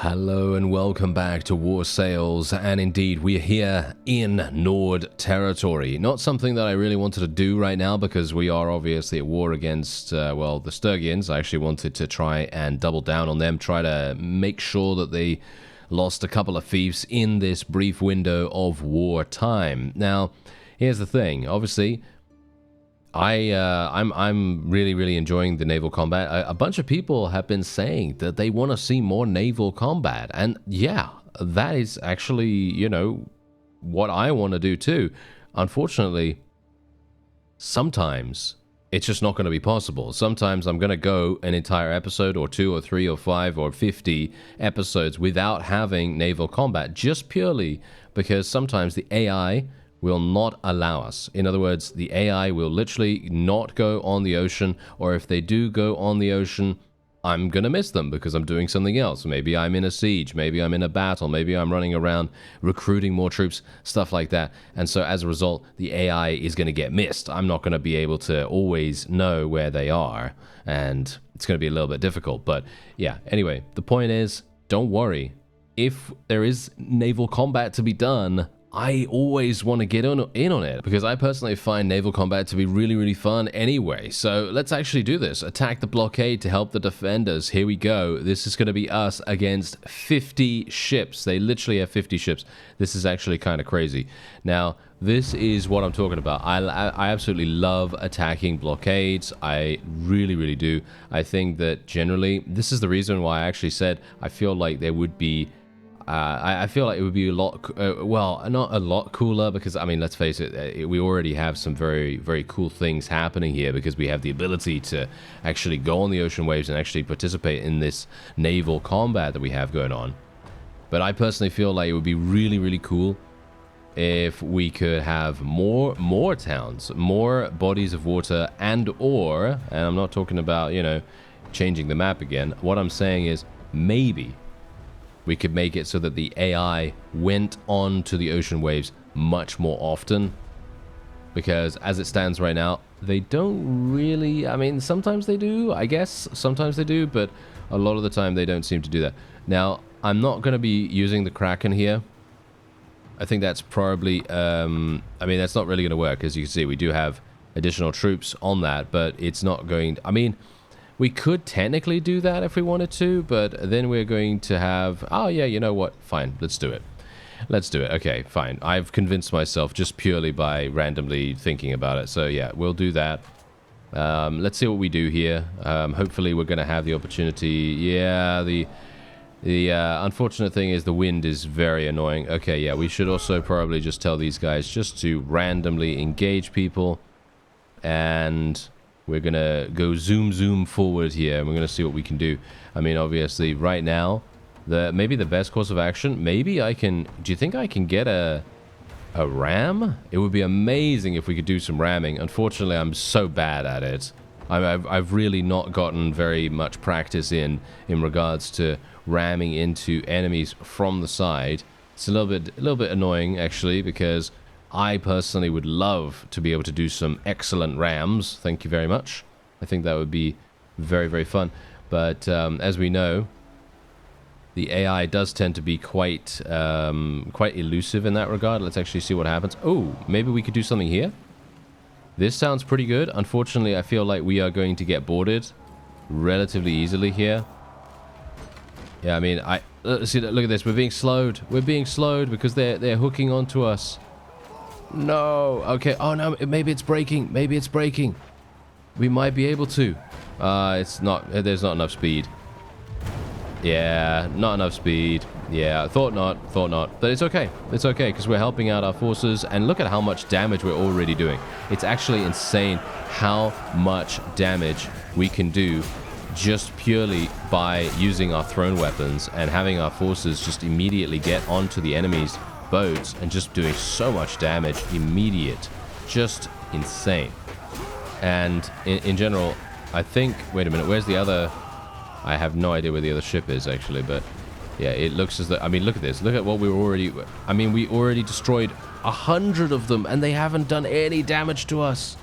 Hello and welcome back to War Sales, and indeed we are here in Nord territory. Not something that I really wanted to do right now because we are obviously at war against, well, the Sturgians. I actually wanted to try and double down on them, try to make sure that they lost a couple of fiefs in this brief window of war time. Now, here's the thing, obviously, I'm really enjoying the naval combat. A bunch of people have been saying that they want to see more naval combat, and yeah, that is actually, you know, what I want to do too. Unfortunately, sometimes it's just not going to be possible. Sometimes I'm going to go an entire episode or 2 or 3 or 5 or 50 episodes without having naval combat, just purely because sometimes the AI will not allow us. In other words, the AI will literally not go on the ocean, or if they do go on the ocean, I'm gonna miss them because I'm doing something else. Maybe I'm in a siege, maybe I'm in a battle, maybe I'm running around recruiting more troops, stuff like that. And so as a result, the AI is gonna get missed. I'm not gonna be able to always know where they are, and it's gonna be a little bit difficult. But yeah, anyway, the point is, don't worry. If there is naval combat to be done, I always want to get in on it because I personally find naval combat to be really fun anyway. So let's actually do this. Attack the blockade to help the defenders. Here we go. This is going to be us against 50 ships. They literally have 50 ships. This is actually kind of crazy. Now, this is what I'm talking about. I absolutely love attacking blockades. I really do. I think that generally, this is the reason why I actually said I feel like there would be I feel like it would be a lot, well, not a lot cooler because, I mean, let's face it, we already have some very cool things happening here because we have the ability to actually go on the ocean waves and actually participate in this naval combat that we have going on. But I personally feel like it would be really cool if we could have more towns, more bodies of water, and I'm not talking about, you know, changing the map again. What I'm saying is maybe we could make it so that the AI went on to the ocean waves much more often, because as it stands right now, they don't really, I mean, sometimes they do, I guess, sometimes they do, but a lot of the time they don't seem to do that. Now, I'm not going to be using the Kraken here. I think that's probably, I mean, that's not really going to work. As you can see, we do have additional troops on that, but it's not going, I mean, we could technically do that if we wanted to, but then we're going to have... Oh, yeah, you know what? Fine, let's do it. Let's do it. Okay, fine. I've convinced myself just purely by randomly thinking about it. So, yeah, we'll do that. Let's see what we do here. Hopefully, we're going to have the opportunity... Yeah, the unfortunate thing is the wind is very annoying. Okay, yeah, we should also probably just tell these guys just to randomly engage people. And we're going to go zoom forward here, and we're going to see what we can do. I mean, obviously, right now, maybe the best course of action, maybe I can... Do you think I can get a ram? It would be amazing if we could do some ramming. Unfortunately, I'm so bad at it. I've really not gotten very much practice in regards to ramming into enemies from the side. It's a little bit annoying, actually, because I personally would love to be able to do some excellent rams. Thank you very much. I think that would be very fun. But as we know, the AI does tend to be quite elusive in that regard. Let's actually see what happens. Oh, maybe we could do something here. This sounds pretty good. Unfortunately, I feel like we are going to get boarded relatively easily here. Yeah, I mean, see, look at this. We're being slowed. We're being slowed because they're hooking onto us. No. Okay. Oh, no. Maybe it's breaking. Maybe it's breaking. We might be able to. It's not. There's not enough speed. Yeah, not enough speed. Yeah, thought not. But it's okay. It's okay because we're helping out our forces. And look at how much damage we're already doing. It's actually insane how much damage we can do just purely by using our thrown weapons and having our forces just immediately get onto the enemy's boats and just doing so much damage immediate. Just insane. And in general, I think... Wait a minute, where's the other... I have no idea where the other ship is, actually, but yeah, it looks as though... I mean, look at this. Look at what we were already... I mean, we already destroyed 100 of them, and they haven't done any damage to us.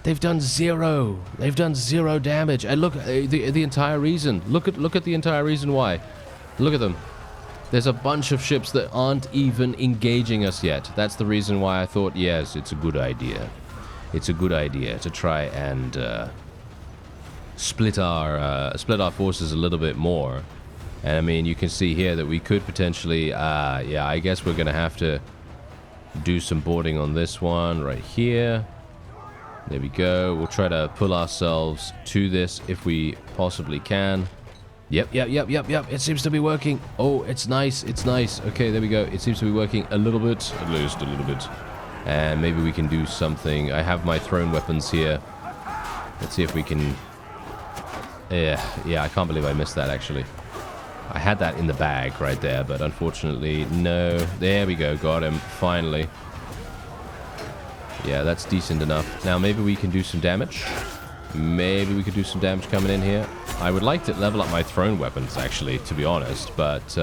They've done zero. They've done zero damage. And look, the entire reason. Look at the entire reason why. Look at them. There's a bunch of ships that aren't even engaging us yet. That's the reason why I thought, yes, it's a good idea. It's a good idea to try and split our forces a little bit more. And I mean, you can see here that we could potentially, yeah, I guess we're gonna have to do some boarding on this one right here. There we go. We'll try to pull ourselves to this if we possibly can. Yep. It seems to be working. Oh, it's nice. It's nice. Okay, there we go. It seems to be working a little bit, at least a little bit. And maybe we can do something. I have my thrown weapons here. Let's see if we can... Yeah, I can't believe I missed that, actually. I had that in the bag right there, but unfortunately, no. There we go. Got him. Finally. Yeah, that's decent enough. Now, maybe we can do some damage. Maybe we could do some damage coming in here. I would like to level up my thrown weapons, actually, to be honest, but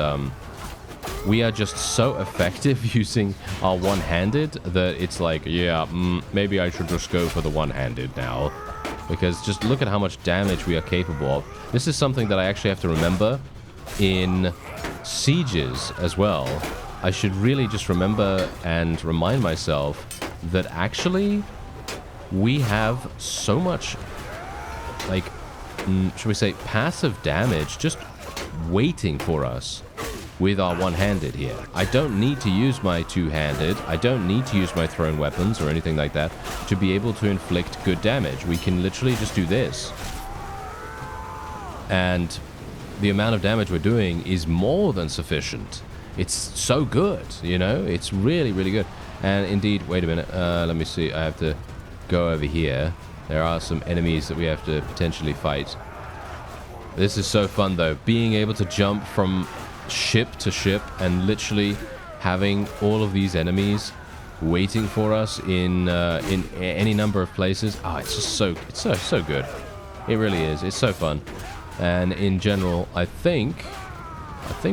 we are just so effective using our one-handed that it's like, yeah, maybe I should just go for the one-handed now. Because just look at how much damage we are capable of. This is something that I actually have to remember in sieges as well. I should really just remember and remind myself that actually we have so much, like, should we say, passive damage just waiting for us with our one-handed here. I don't need to use my two-handed. I don't need to use my thrown weapons or anything like that to be able to inflict good damage. We can literally just do this. And the amount of damage we're doing is more than sufficient. It's so good, you know? It's really, really good. And indeed, wait a minute. Let me see. I have to go over here. There are some enemies that we have to potentially fight. This is so fun, though. Being able to jump from ship to ship and literally having all of these enemies waiting for us in any number of places. Oh, it's just so good. It really is. It's so fun. And in general, I think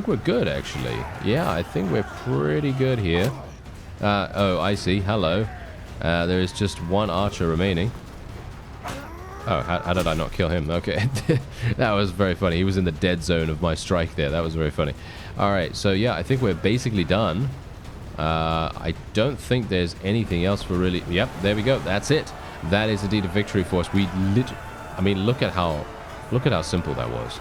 we're good, actually. Yeah, I think we're pretty good here. Oh, I see. Hello. There is just one archer remaining. Oh, how did I not kill him? Okay. That was very funny. He was in the dead zone of my strike there. That was very funny. Alright, so yeah, I think we're basically done. I don't think there's anything else for really... Yep, there we go. That's it. That is indeed a victory for us. I mean, look at how simple that was.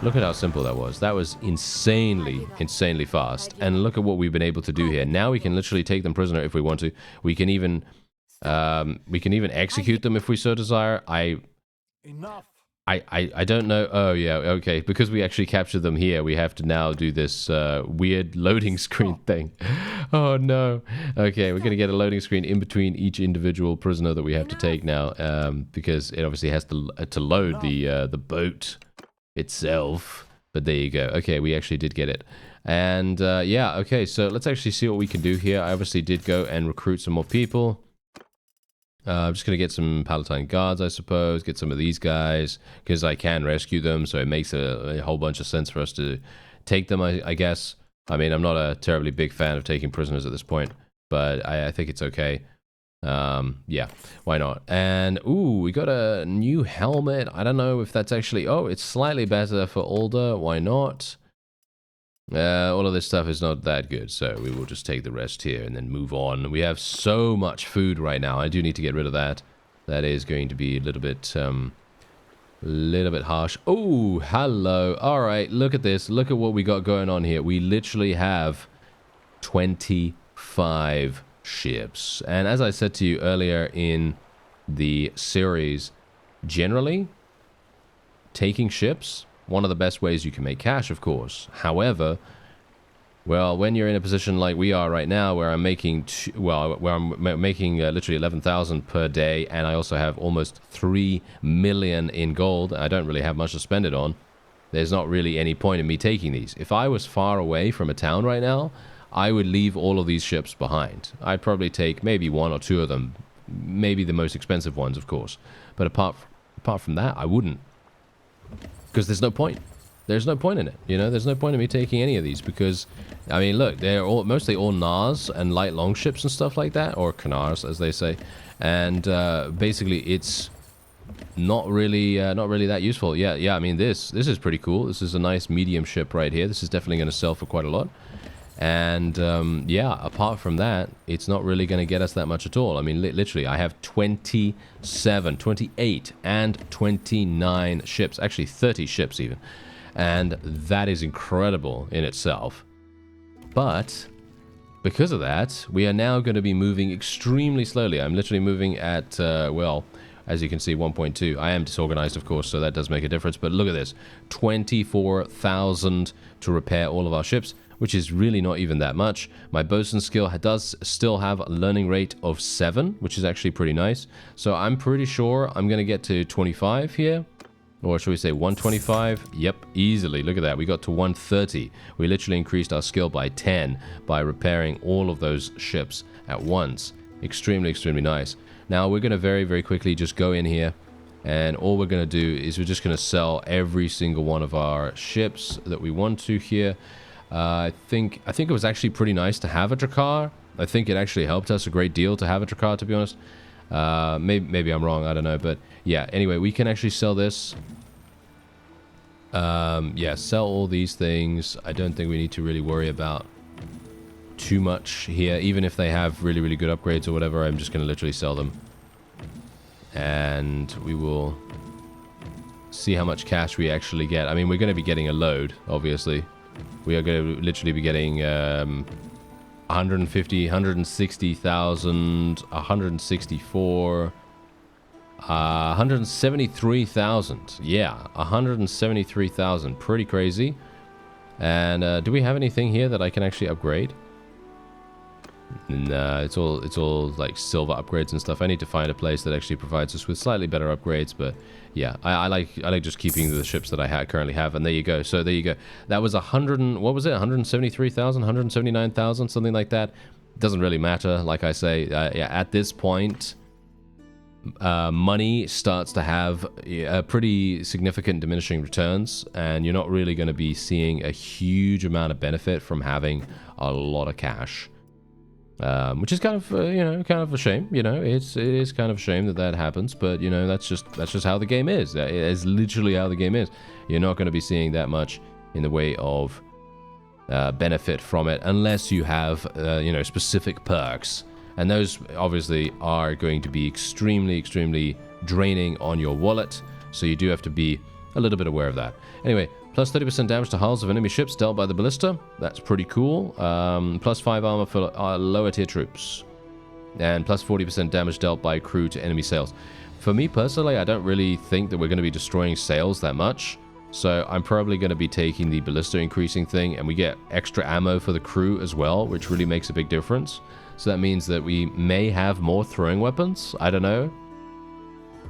Look at how simple that was. That was insanely fast. And look at what we've been able to do here. Now we can literally take them prisoner if we want to. We can even execute them if we so desire. I don't know. Oh yeah, okay. Because we actually captured them here, we have to now do this weird loading screen thing. Oh no. Okay, we're gonna get a loading screen in between each individual prisoner that we have to take now, because it obviously has to load the boat itself. But there you go. Okay, we actually did get it. And yeah, okay, so let's actually see what we can do here. I obviously did go and recruit some more people. I'm just going to get some Palatine guards, I suppose, get some of these guys, because I can rescue them, so it makes a whole bunch of sense for us to take them, I guess. I mean, I'm not a terribly big fan of taking prisoners at this point, but I think it's okay. Yeah, why not? And, ooh, we got a new helmet. I don't know if that's actually... Oh, it's slightly better for older. Why not? All of this stuff is not that good, so we will just take the rest here and then move on. We have so much food right now. I do need to get rid of that. That is going to be a little bit harsh. Oh, hello. All right, look at this. Look at what we got going on here. We literally have 25 ships. And as I said to you earlier in the series, generally, taking ships... one of the best ways you can make cash, of course. However, well, when you're in a position like we are right now, where I'm making, literally 11,000 per day, and I also have almost 3 million in gold, I don't really have much to spend it on. There's not really any point in me taking these. If I was far away from a town right now, I would leave all of these ships behind. I'd probably take maybe 1 or 2 of them, maybe the most expensive ones, of course. But apart from that, I wouldn't. Because there's no point. there's no point in it. You know, there's no point in me taking any of these because, I mean, look, they're mostly all NARs and light longships and stuff like that, or canars as they say, and basically it's not really that useful. Yeah. I mean, this is pretty cool. This is a nice medium ship right here. This is definitely going to sell for quite a lot. And yeah, apart from that, it's not really going to get us that much at all. I mean, literally, I have 27, 28, and 29 ships. Actually, 30 ships even. And that is incredible in itself. But because of that, we are now going to be moving extremely slowly. I'm literally moving at, well, as you can see, 1.2. I am disorganized, of course, so that does make a difference. But look at this, 24,000 to repair all of our ships, which is really not even that much. My bosun skill does still have a learning rate of 7, which is actually pretty nice. So I'm pretty sure I'm going to get to 25 here. Or should we say 125? Yep, easily. Look at that. We got to 130. We literally increased our skill by 10 by repairing all of those ships at once. Extremely, extremely nice. Now we're going to very, very quickly just go in here. And all we're going to do is we're just going to sell every single one of our ships that we want to here. I think it was actually pretty nice to have a Drakkar. I think it actually helped us a great deal to have a Drakkar, to be honest. Maybe I'm wrong, I don't know. But yeah, anyway, we can actually sell this. Yeah, sell all these things. I don't think we need to really worry about too much here. Even if they have really, really good upgrades or whatever, I'm just going to literally sell them. And we will see how much cash we actually get. I mean, we're going to be getting a load, obviously. We are going to literally be getting 150, 160,000, 164, 173,000. Yeah, 173,000. Pretty crazy. And do we have anything here that I can actually upgrade? Nah, it's all like silver upgrades and stuff. I need to find a place that actually provides us with slightly better upgrades, but yeah, I like just keeping the ships that I currently have, and there you go. So there you go. That was 100, what was it? 173,000, 179,000, something like that. Doesn't really matter, like I say. Yeah, at this point, money starts to have a pretty significant diminishing returns, and you're not really going to be seeing a huge amount of benefit from having a lot of cash. Which is kind of kind of a shame. It is kind of a shame that happens, but that's just how the game is. It is literally how the game is. You're not going to be seeing that much in the way of benefit from it unless you have specific perks, and those obviously are going to be extremely, extremely draining on your wallet. So you do have to be a little bit aware of that. Anyway. Plus 30% damage to hulls of enemy ships dealt by the ballista. That's pretty cool. Plus 5 armor for lower tier troops. And plus 40% damage dealt by crew to enemy sails. For me personally, I don't really think that we're going to be destroying sails that much. So I'm probably going to be taking the ballista increasing thing. And we get extra ammo for the crew as well, which really makes a big difference. So that means that we may have more throwing weapons. I don't know.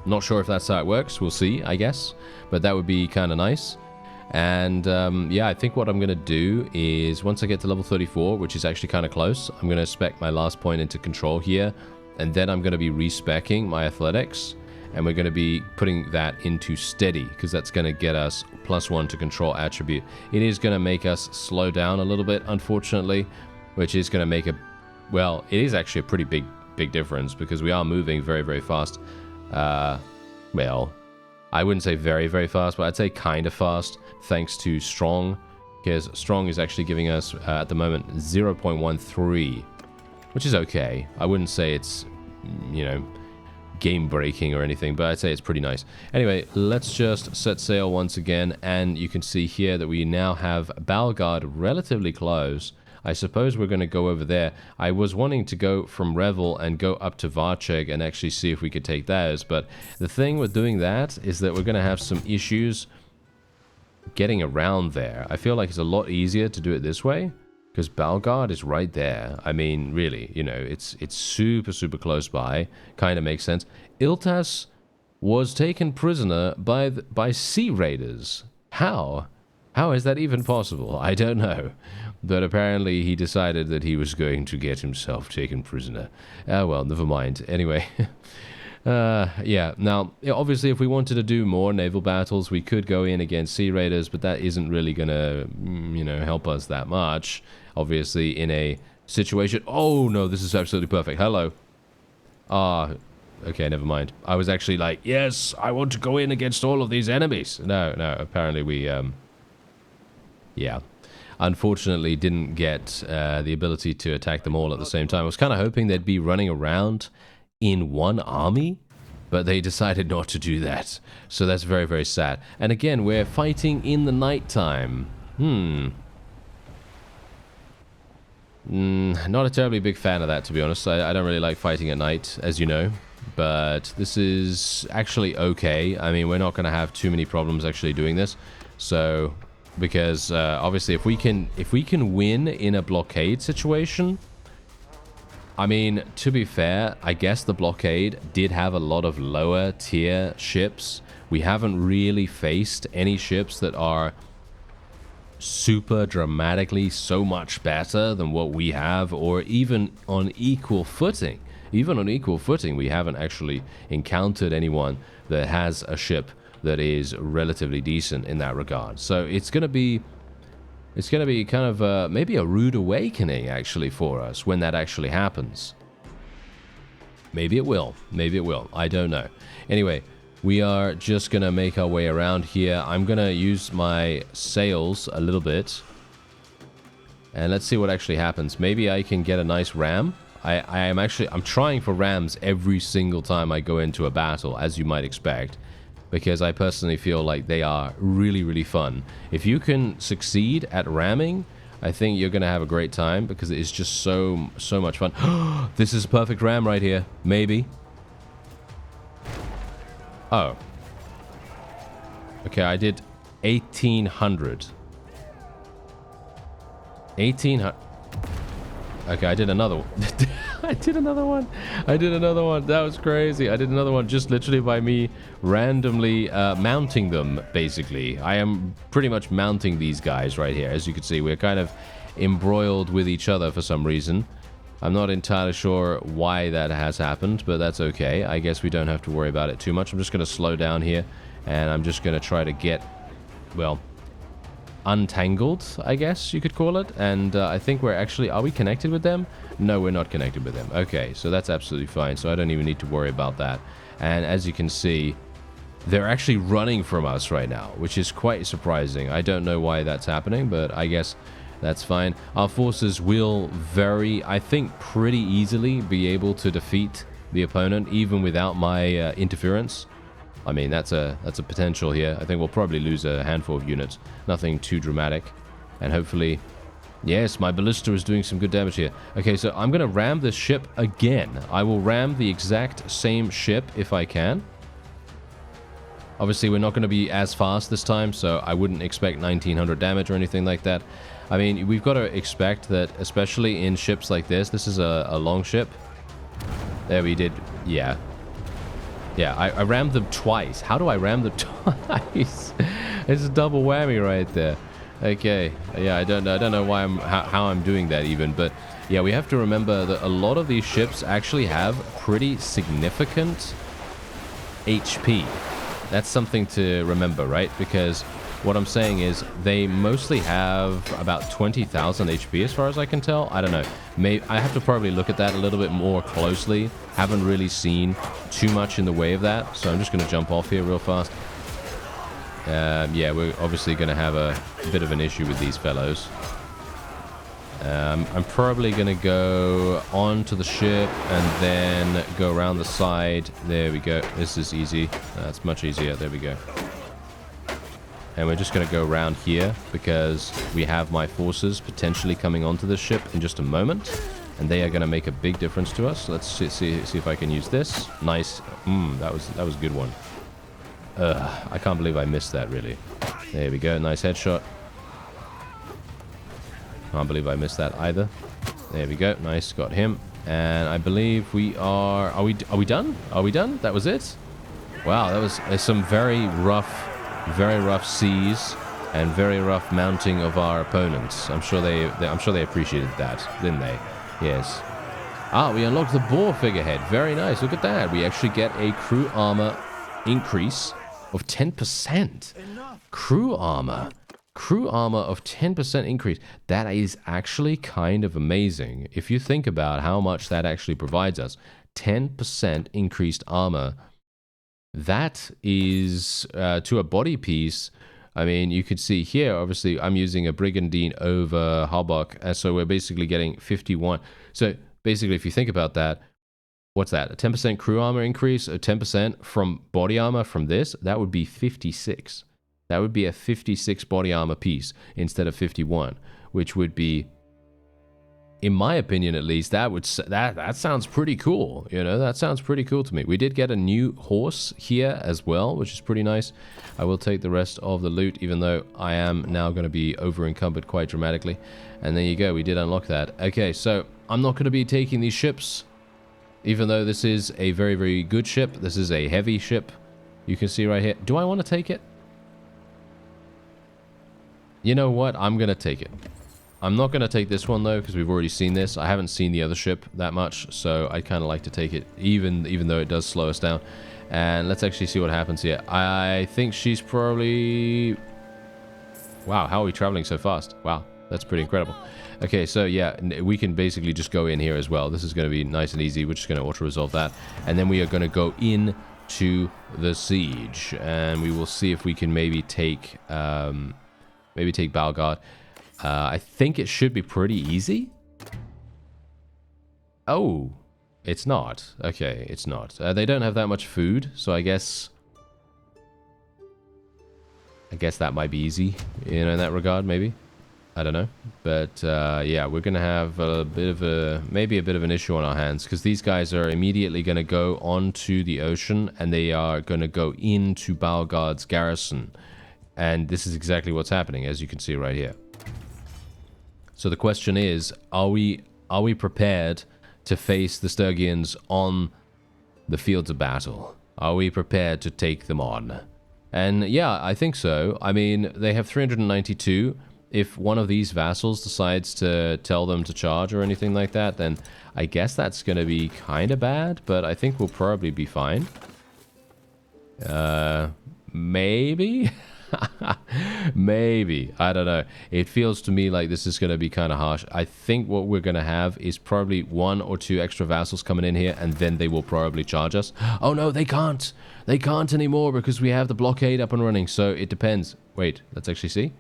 Not sure if that's how it works. We'll see, I guess. But that would be kind of nice. And yeah, I think what I'm going to do is once I get to level 34, which is actually kind of close, I'm going to spec my last point into control here. And then I'm going to be respecking my athletics. And we're going to be putting that into steady, because that's going to get us +1 to control attribute. It is going to make us slow down a little bit, unfortunately, which is going to make well, it is actually a pretty big difference, because we are moving very, very fast. Well, I wouldn't say very, very fast, but I'd say kind of fast, thanks to Strong, because Strong is actually giving us, at the moment, 0.13, which is okay. I wouldn't say it's, game-breaking or anything, but I'd say it's pretty nice. Anyway, let's just set sail once again, and you can see here that we now have BALGARD relatively close. I suppose we're going to go over there. I was wanting to go from Revel and go up to Varcheg and actually see if we could take those, but the thing with doing that is that we're going to have some issues getting around there. I feel like it's a lot easier to do it this way, because BALGARD is right there. I mean, really, it's super, super close by. Kind of makes sense. Iltas was taken prisoner by sea raiders. How? How is that even possible? I don't know. But apparently he decided that he was going to get himself taken prisoner. Ah, well, never mind. Anyway, Yeah, now, obviously, if we wanted to do more naval battles, we could go in against Sea Raiders, but that isn't really gonna, help us that much. Obviously, in a situation... Oh, no, this is absolutely perfect. Hello. Okay, never mind. I was actually like, yes, I want to go in against all of these enemies. No, apparently we, yeah. Unfortunately, didn't get the ability to attack them all at the same time. I was kind of hoping they'd be running around in one army, but they decided not to do that. So that's very, very sad. And again, we're fighting in the nighttime. Not a terribly big fan of that, to be honest. I don't really like fighting at night, as you know. But this is actually okay. I mean, we're not going to have too many problems actually doing this. So, because obviously if we can win in a blockade situation... I mean, to be fair, I guess the blockade did have a lot of lower tier ships. We haven't really faced any ships that are super dramatically so much better than what we have, or even on equal footing. Even on equal footing, we haven't actually encountered anyone that has a ship that is relatively decent in that regard. So it's going to be kind of maybe a rude awakening, actually, for us when that actually happens. Maybe it will. Maybe it will. I don't know. Anyway, we are just going to make our way around here. I'm going to use my sails a little bit. And let's see what actually happens. Maybe I can get a nice ram. I'm trying for rams every single time I go into a battle, as you might expect. Because I personally feel like they are really, really fun. If you can succeed at ramming, I think you're going to have a great time because it is just so much fun. This is a perfect ram right here. Maybe. Oh. Okay, I did 1,800. 1,800. Okay, I did another one. I did another one. That was crazy. I did another one just literally by me randomly mounting them, basically. I am pretty much mounting these guys right here. As you can see, we're kind of embroiled with each other for some reason. I'm not entirely sure why that has happened, but that's okay. I guess we don't have to worry about it too much. I'm just going to slow down here, and I'm just going to try to get, well... untangled, I guess you could call it. And I think we're actually... Are we connected with them? No, we're not connected with them. Okay, so that's absolutely fine. So I don't even need to worry about that. And as you can see, they're actually running from us right now, which is quite surprising. I don't know why that's happening, but I guess that's fine. Our forces will I think, pretty easily be able to defeat the opponent, even without my interference. I mean, that's a potential here. I think we'll probably lose a handful of units. Nothing too dramatic. And hopefully... Yes, my ballista is doing some good damage here. Okay, so I'm going to ram this ship again. I will ram the exact same ship if I can. Obviously, we're not going to be as fast this time, so I wouldn't expect 1,900 damage or anything like that. I mean, we've got to expect that, especially in ships like this is a long ship. There we did... Yeah. Yeah, I rammed them twice. How do I ram them twice? It's a double whammy right there. Okay, yeah, I don't know why how I'm doing that even, but yeah, we have to remember that a lot of these ships actually have pretty significant HP. That's something to remember, right? Because what I'm saying is they mostly have about 20,000 HP as far as I can tell. I don't know. I have to probably look at that a little bit more closely. Haven't really seen too much in the way of that, so I'm just going to jump off here real fast. Yeah, we're obviously going to have a bit of an issue with these fellows. I'm probably going to go onto the ship and then go around the side. There we go. This is easy. That's much easier. There we go. And we're just going to go around here because we have my forces potentially coming onto the ship in just a moment. And they are going to make a big difference to us. Let's see if I can use this. Nice. That was a good one. I can't believe I missed that, really. There we go. Nice headshot. Can't believe I missed that either. There we go. Nice. Got him. And I believe we are... Are we done? Are we done? That was it? Wow, that was some very rough seas and very rough mounting of our opponents. I'm sure they appreciated that, didn't they? Yes. Ah, we unlocked the boar figurehead. Very nice. Look at that. We actually get a crew armor increase of 10%. Crew armor. Crew armor of 10% increase. That is actually kind of amazing. If you think about how much that actually provides us. 10% increased armor. That is to a body piece. I mean, you could see here, obviously, I'm using a Brigandine over Harbok, and so we're basically getting 51. So basically, if you think about that, what's that? A 10% crew armor increase, a 10% from body armor from this, that would be 56. That would be a 56 body armor piece instead of 51, which would be, in my opinion at least, that sounds pretty cool. You know, that sounds pretty cool to me. We did get a new horse here as well, which is pretty nice. I will take the rest of the loot, even though I am now going to be over encumbered quite dramatically. And there you go, we did unlock that. Okay, so I'm not going to be taking these ships, even though this is a very, very good ship. This is a heavy ship. You can see right here. Do I want to take it? You know what? I'm going to take it. I'm not going to take this one, though, because we've already seen this. I haven't seen the other ship that much, so I kind of like to take it, even though it does slow us down. And let's actually see what happens here. I think she's probably... Wow, how are we traveling so fast? Wow, that's pretty incredible. Okay, so yeah, we can basically just go in here as well. This is going to be nice and easy. We're just going to auto-resolve that. And then we are going to go in to the siege. And we will see if we can maybe take BALGARD. I think it should be pretty easy. Oh, it's not. Okay, it's not. They don't have that much food, so I guess that might be easy, you know, in that regard, maybe. I don't know. But, yeah, we're going to have maybe a bit of an issue on our hands, because these guys are immediately going to go onto the ocean, and they are going to go into BALGARD's garrison. And this is exactly what's happening, as you can see right here. So the question is, are we prepared to face the Sturgians on the fields of battle? Are we prepared to take them on? And yeah, I think so. I mean, they have 392. If one of these vassals decides to tell them to charge or anything like that, then I guess that's going to be kind of bad, but I think we'll probably be fine. Maybe? Maybe. I don't know. It feels to me like this is going to be kind of harsh. I think what we're going to have is probably 1 or 2 extra vassals coming in here, and then they will probably charge us. Oh no, they can't. They can't anymore because we have the blockade up and running, so it depends. Wait, let's actually see.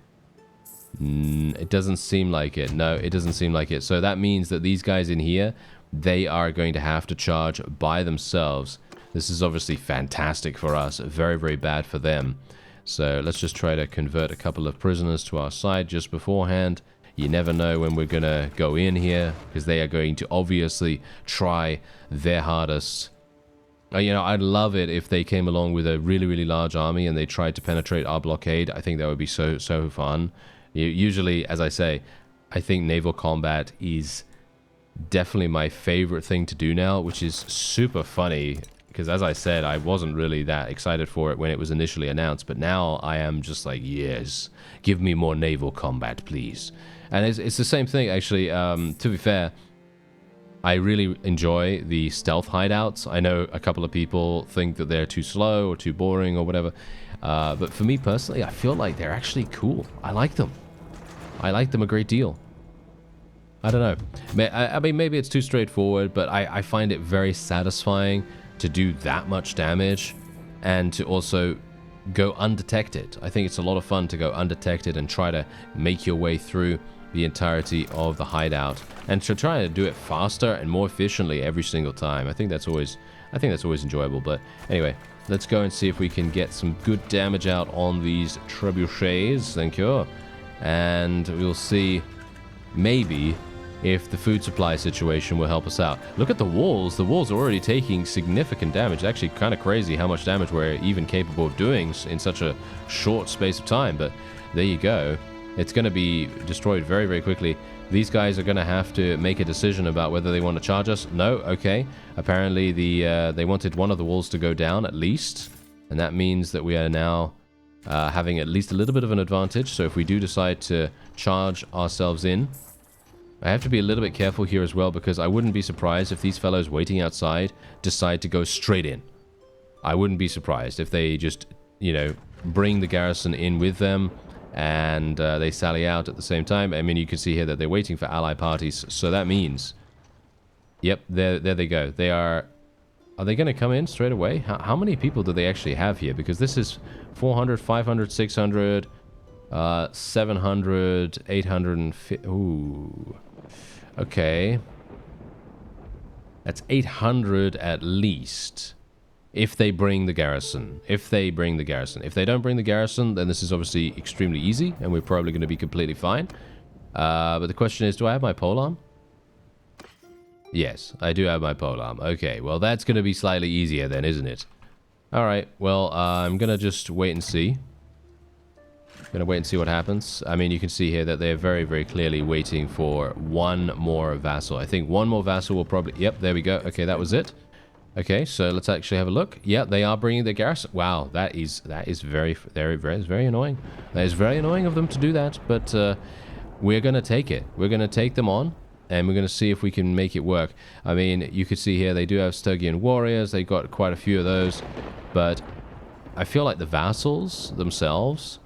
It doesn't seem like it. No, it doesn't seem like it. So that means that these guys in here, they are going to have to charge by themselves. This is obviously fantastic for us. Very, very bad for them. So let's just try to convert a couple of prisoners to our side just beforehand. You never know when we're going to go in here, because they are going to obviously try their hardest. You know, I'd love it if they came along with a really, really large army and they tried to penetrate our blockade. I think that would be so fun. Usually, as I say, I think naval combat is definitely my favorite thing to do now, which is super funny. Because as I said, I wasn't really that excited for it when it was initially announced, but now I am just like, yes, give me more naval combat, please. And it's the same thing, actually. To be fair, I really enjoy the stealth hideouts. I know a couple of people think that they're too slow or too boring or whatever, but for me personally, I feel like they're actually cool. I like them. I like them a great deal. I don't know. I mean, maybe it's too straightforward, but I find it very satisfying to do that much damage and to also go undetected. I think it's a lot of fun to go undetected and try to make your way through the entirety of the hideout and to try to do it faster and more efficiently every single time. I think that's always enjoyable. But anyway, let's go and see if we can get some good damage out on these trebuchets. Thank you. And we'll see maybe if the food supply situation will help us out. Look at the walls. The walls are already taking significant damage. It's actually kind of crazy how much damage we're even capable of doing in such a short space of time. But there you go. It's going to be destroyed very, very quickly. These guys are going to have to make a decision about whether they want to charge us. No? Okay. Apparently they wanted one of the walls to go down at least. And that means that we are now having at least a little bit of an advantage. So if we do decide to charge ourselves in, I have to be a little bit careful here as well, because I wouldn't be surprised if these fellows waiting outside decide to go straight in. I wouldn't be surprised if they just, you know, bring the garrison in with them and they sally out at the same time. I mean, you can see here that they're waiting for ally parties, so that means... Yep, there they go. They are... Are they going to come in straight away? How many people do they actually have here? Because this is 400, 500, 600, 700, 850... Ooh. Okay. That's 800 at least. If they bring the garrison. If they bring the garrison. If they don't bring the garrison, then this is obviously extremely easy, and we're probably going to be completely fine. But the question is, do I have my polearm? Yes, I do have my polearm. Okay, well, that's going to be slightly easier then, isn't it? Alright, well, I'm going to just wait and see. Going to wait and see what happens. I mean, you can see here that they're very, very clearly waiting for one more vassal. I think one more vassal will probably... Yep, there we go. Okay, that was it. Okay, so let's actually have a look. Yeah, they are bringing their garrison. Wow, that is very annoying. That is very annoying of them to do that, but we're going to take it. We're going to take them on. And we're going to see if we can make it work. I mean, you can see here they do have Stygian warriors. They got quite a few of those. But I feel like the vassals themselves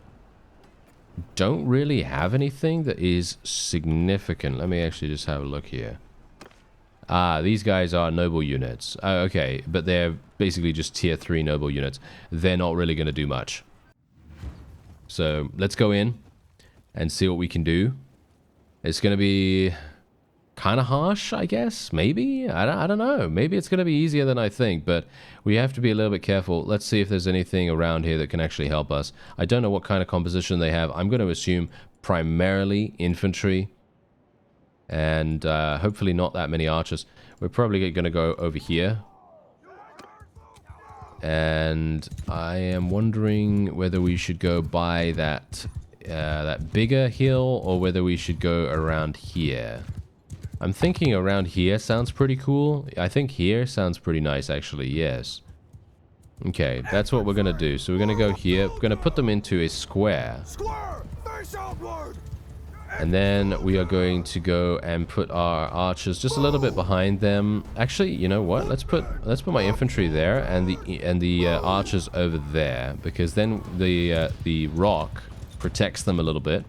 don't really have anything that is significant. Let me actually just have a look here. Ah, these guys are noble units. Oh, okay, but they're basically just tier 3 noble units. They're not really going to do much. So let's go in and see what we can do. It's going to be... kind of harsh, I guess. Maybe? I don't know. Maybe it's going to be easier than I think, but we have to be a little bit careful. Let's see if there's anything around here that can actually help us. I don't know what kind of composition they have. I'm going to assume primarily infantry and hopefully not that many archers. We're probably going to go over here. And I am wondering whether we should go by that bigger hill or whether we should go around here. I'm thinking around here sounds pretty cool. I think here sounds pretty nice, actually, yes. Okay, that's what we're going to do. So we're going to go here. We're going to put them into a square. And then we are going to go and put our archers just a little bit behind them. Actually, you know what? Let's put my infantry there and the archers over there, because then the rock protects them a little bit.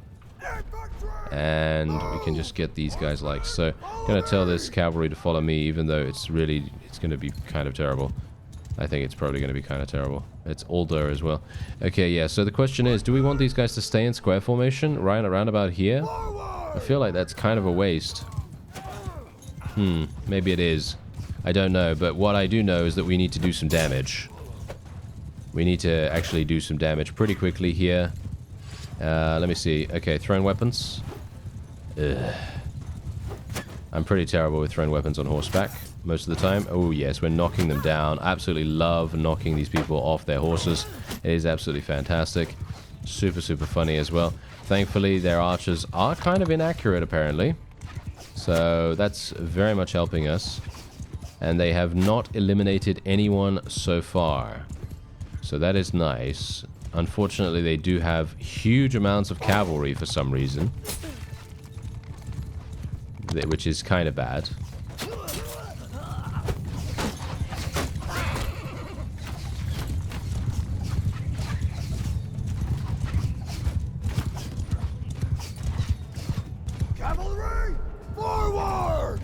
And we can just get these guys like so. I'm going to tell this cavalry to follow me, even though it's going to be kind of terrible. I think it's probably going to be kind of terrible. It's older as well. Okay, yeah, so the question is, do we want these guys to stay in square formation right around about here? I feel like that's kind of a waste. Maybe it is. I don't know, but what I do know is that we need to do some damage. We need to actually do some damage pretty quickly here. Let me see. Okay, thrown weapons. Ugh. I'm pretty terrible with thrown weapons on horseback most of the time. Oh yes, we're knocking them down. Absolutely love knocking these people off their horses. It is absolutely fantastic. Super, super funny as well. Thankfully, their archers are kind of inaccurate, apparently. So that's very much helping us. And they have not eliminated anyone so far. So that is nice. Unfortunately, they do have huge amounts of cavalry for some reason. Which is kind of bad. Cavalry, forward!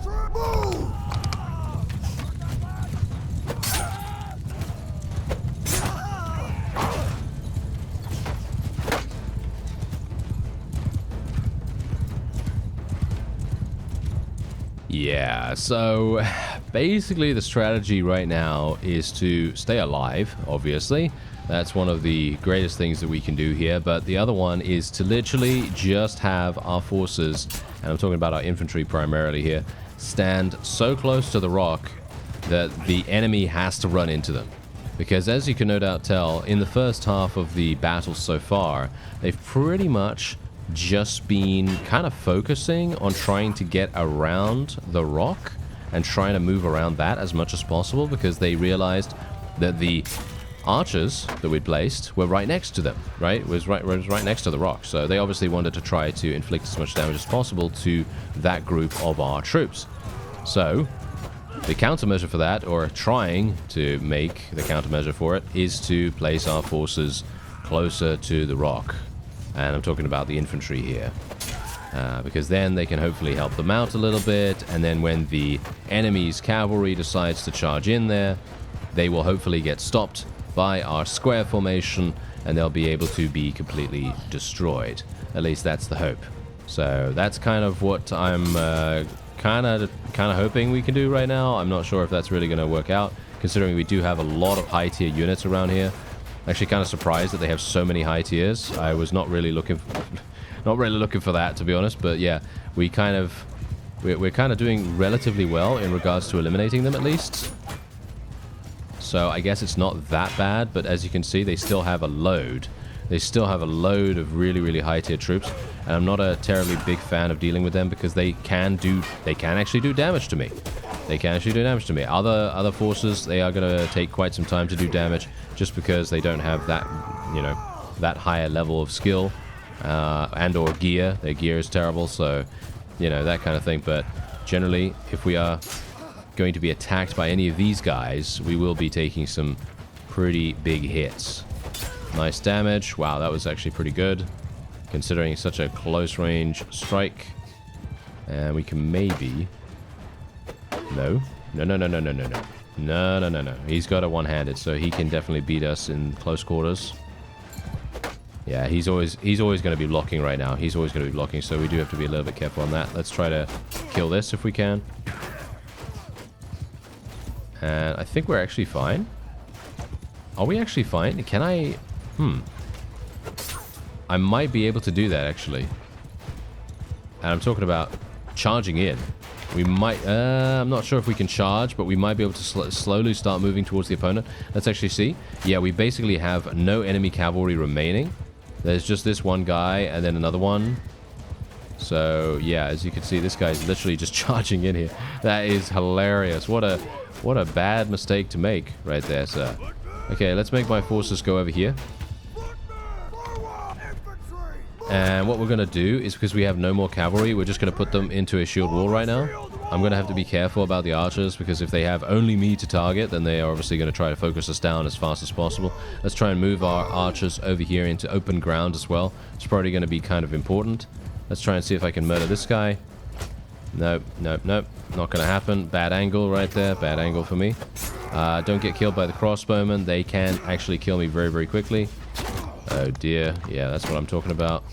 Infantry, move! Yeah, so basically the strategy right now is to stay alive, obviously. That's one of the greatest things that we can do here, but the other one is to literally just have our forces, and I'm talking about our infantry primarily here, stand so close to the rock that the enemy has to run into them. Because as you can no doubt tell, in the first half of the battle so far, they've pretty much just been kind of focusing on trying to get around the rock and trying to move around that as much as possible, because they realized that the archers that we'd placed were right next to them, right? It was right next to the rock. So they obviously wanted to try to inflict as much damage as possible to that group of our troops. So the countermeasure for that, or trying to make the countermeasure for it, is to place our forces closer to the rock. And I'm talking about the infantry here. Because then they can hopefully help them out a little bit, and then when the enemy's cavalry decides to charge in there, they will hopefully get stopped by our square formation, and they'll be able to be completely destroyed. At least that's the hope. So that's kind of what I'm kind of hoping we can do right now. I'm not sure if that's really going to work out, considering we do have a lot of high tier units around here. Actually kind of surprised that they have so many high tiers. I was not really looking for that, to be honest, but yeah, we're kind of doing relatively well in regards to eliminating them, at least. So I guess it's not that bad, but as you can see, they still have a load. They still have a load of really, really high tier troops, and I'm not a terribly big fan of dealing with them because they can actually do damage to me. They can actually do damage to me. Other forces, they are going to take quite some time to do damage, just because they don't have that, you know, that higher level of skill and or gear. Their gear is terrible, so, you know, that kind of thing. But generally, if we are going to be attacked by any of these guys, we will be taking some pretty big hits. Nice damage. Wow, that was actually pretty good, considering such a close range strike. And we can maybe... No. He's got a one-handed, so he can definitely beat us in close quarters. Yeah, he's always going to be blocking right now. He's always going to be blocking, so we do have to be a little bit careful on that. Let's try to kill this if we can. And I think we're actually fine. Are we actually fine? Can I... I might be able to do that, actually. And I'm talking about charging in. We might... I'm not sure if we can charge, but we might be able to slowly start moving towards the opponent. Let's actually see. Yeah, we basically have no enemy cavalry remaining. There's just this one guy and then another one. So, yeah, as you can see, this guy's literally just charging in here. That is hilarious. What a bad mistake to make right there, sir. Okay, let's make my forces go over here. And what we're going to do is, because we have no more cavalry, we're just going to put them into a shield wall right now. I'm going to have to be careful about the archers, because if they have only me to target, then they are obviously going to try to focus us down as fast as possible. Let's try and move our archers over here into open ground as well. It's probably going to be kind of important. Let's try and see if I can murder this guy. Nope. Not going to happen. Bad angle right there. Bad angle for me. Don't get killed by the crossbowmen. They can actually kill me very, very quickly. Oh dear. Yeah, that's what I'm talking about.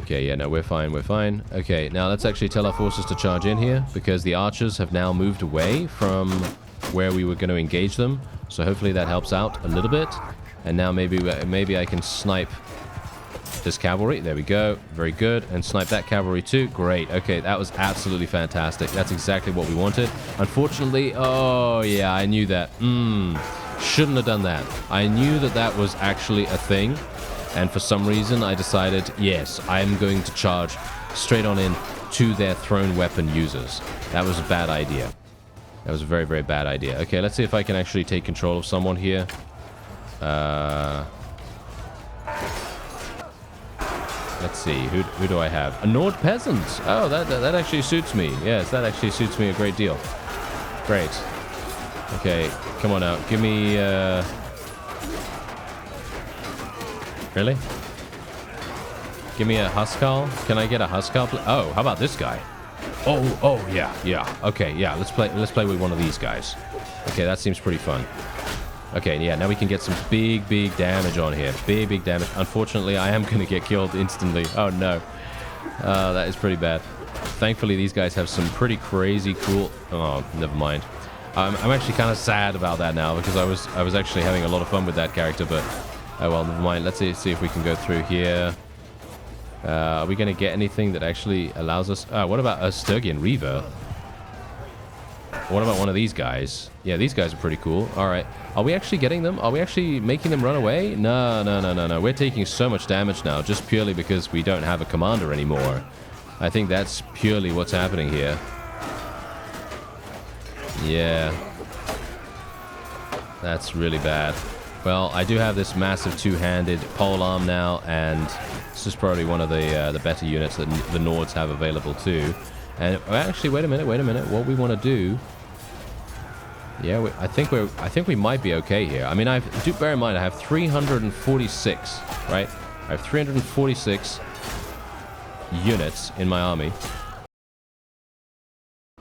Okay, yeah, no, we're fine, we're fine. Okay, now let's actually tell our forces to charge in here, because the archers have now moved away from where we were going to engage them. So hopefully that helps out a little bit. And now maybe I can snipe this cavalry. There we go. Very good. And snipe that cavalry too. Great. Okay, that was absolutely fantastic. That's exactly what we wanted. Unfortunately, oh yeah, I knew that. Shouldn't have done that. I knew that that was actually a thing. And for some reason, I decided, yes, I'm going to charge straight on in to their thrown weapon users. That was a bad idea. That was a very, very bad idea. Okay, let's see if I can actually take control of someone here. Let's see, who do I have? A Nord peasant. Oh, that actually suits me. Yes, that actually suits me a great deal. Great. Okay, come on out. Give me... Really? Give me a Huskal? Can I get a Huskal? Oh, how about this guy? Oh, yeah. Okay, yeah, let's play with one of these guys. Okay, that seems pretty fun. Okay, yeah, now we can get some big damage on here. Big damage. Unfortunately, I am going to get killed instantly. Oh, no. That is pretty bad. Thankfully, these guys have some pretty crazy cool... Oh, never mind. I'm actually kind of sad about that now, because I was actually having a lot of fun with that character, but... Oh, well, never mind. Let's see if we can go through here. Are we going to get anything that actually allows us... what about a Sturgian Reaver? What about one of these guys? Yeah, these guys are pretty cool. All right. Are we actually getting them? Are we actually making them run away? No. We're taking so much damage now just purely because we don't have a commander anymore. I think that's purely what's happening here. Yeah. That's really bad. Well, I do have this massive two-handed polearm now, and this is probably one of the better units that the Nords have available too. And actually, wait a minute. What we want to do? Yeah, I think we might be okay here. I mean, do bear in mind I have 346, right? I have 346 units in my army.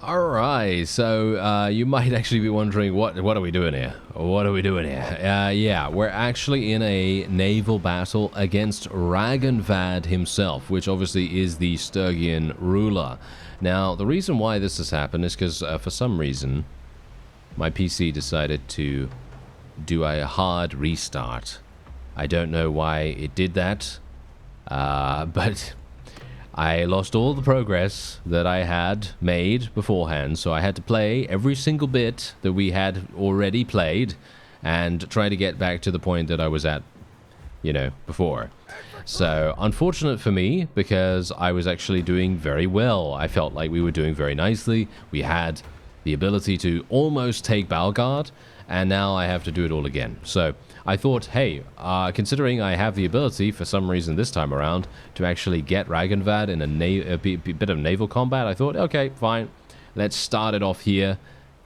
All right, so you might actually be wondering what are we doing here? What are we doing here? Yeah, we're actually in a naval battle against Ragnvad himself, which obviously is the Sturgian ruler. Now, the reason why this has happened is because for some reason my PC decided to do a hard restart. I don't know why it did that, but I lost all the progress that I had made beforehand, so I had to play every single bit that we had already played and try to get back to the point that I was at, you know, before. So, unfortunate for me, because I was actually doing very well. I felt like we were doing very nicely. We had the ability to almost take BALGARD, and now I have to do it all again. So, I thought, hey, considering I have the ability, for some reason this time around, to actually get Ragnvad in a bit of naval combat, I thought, okay, fine, let's start it off here.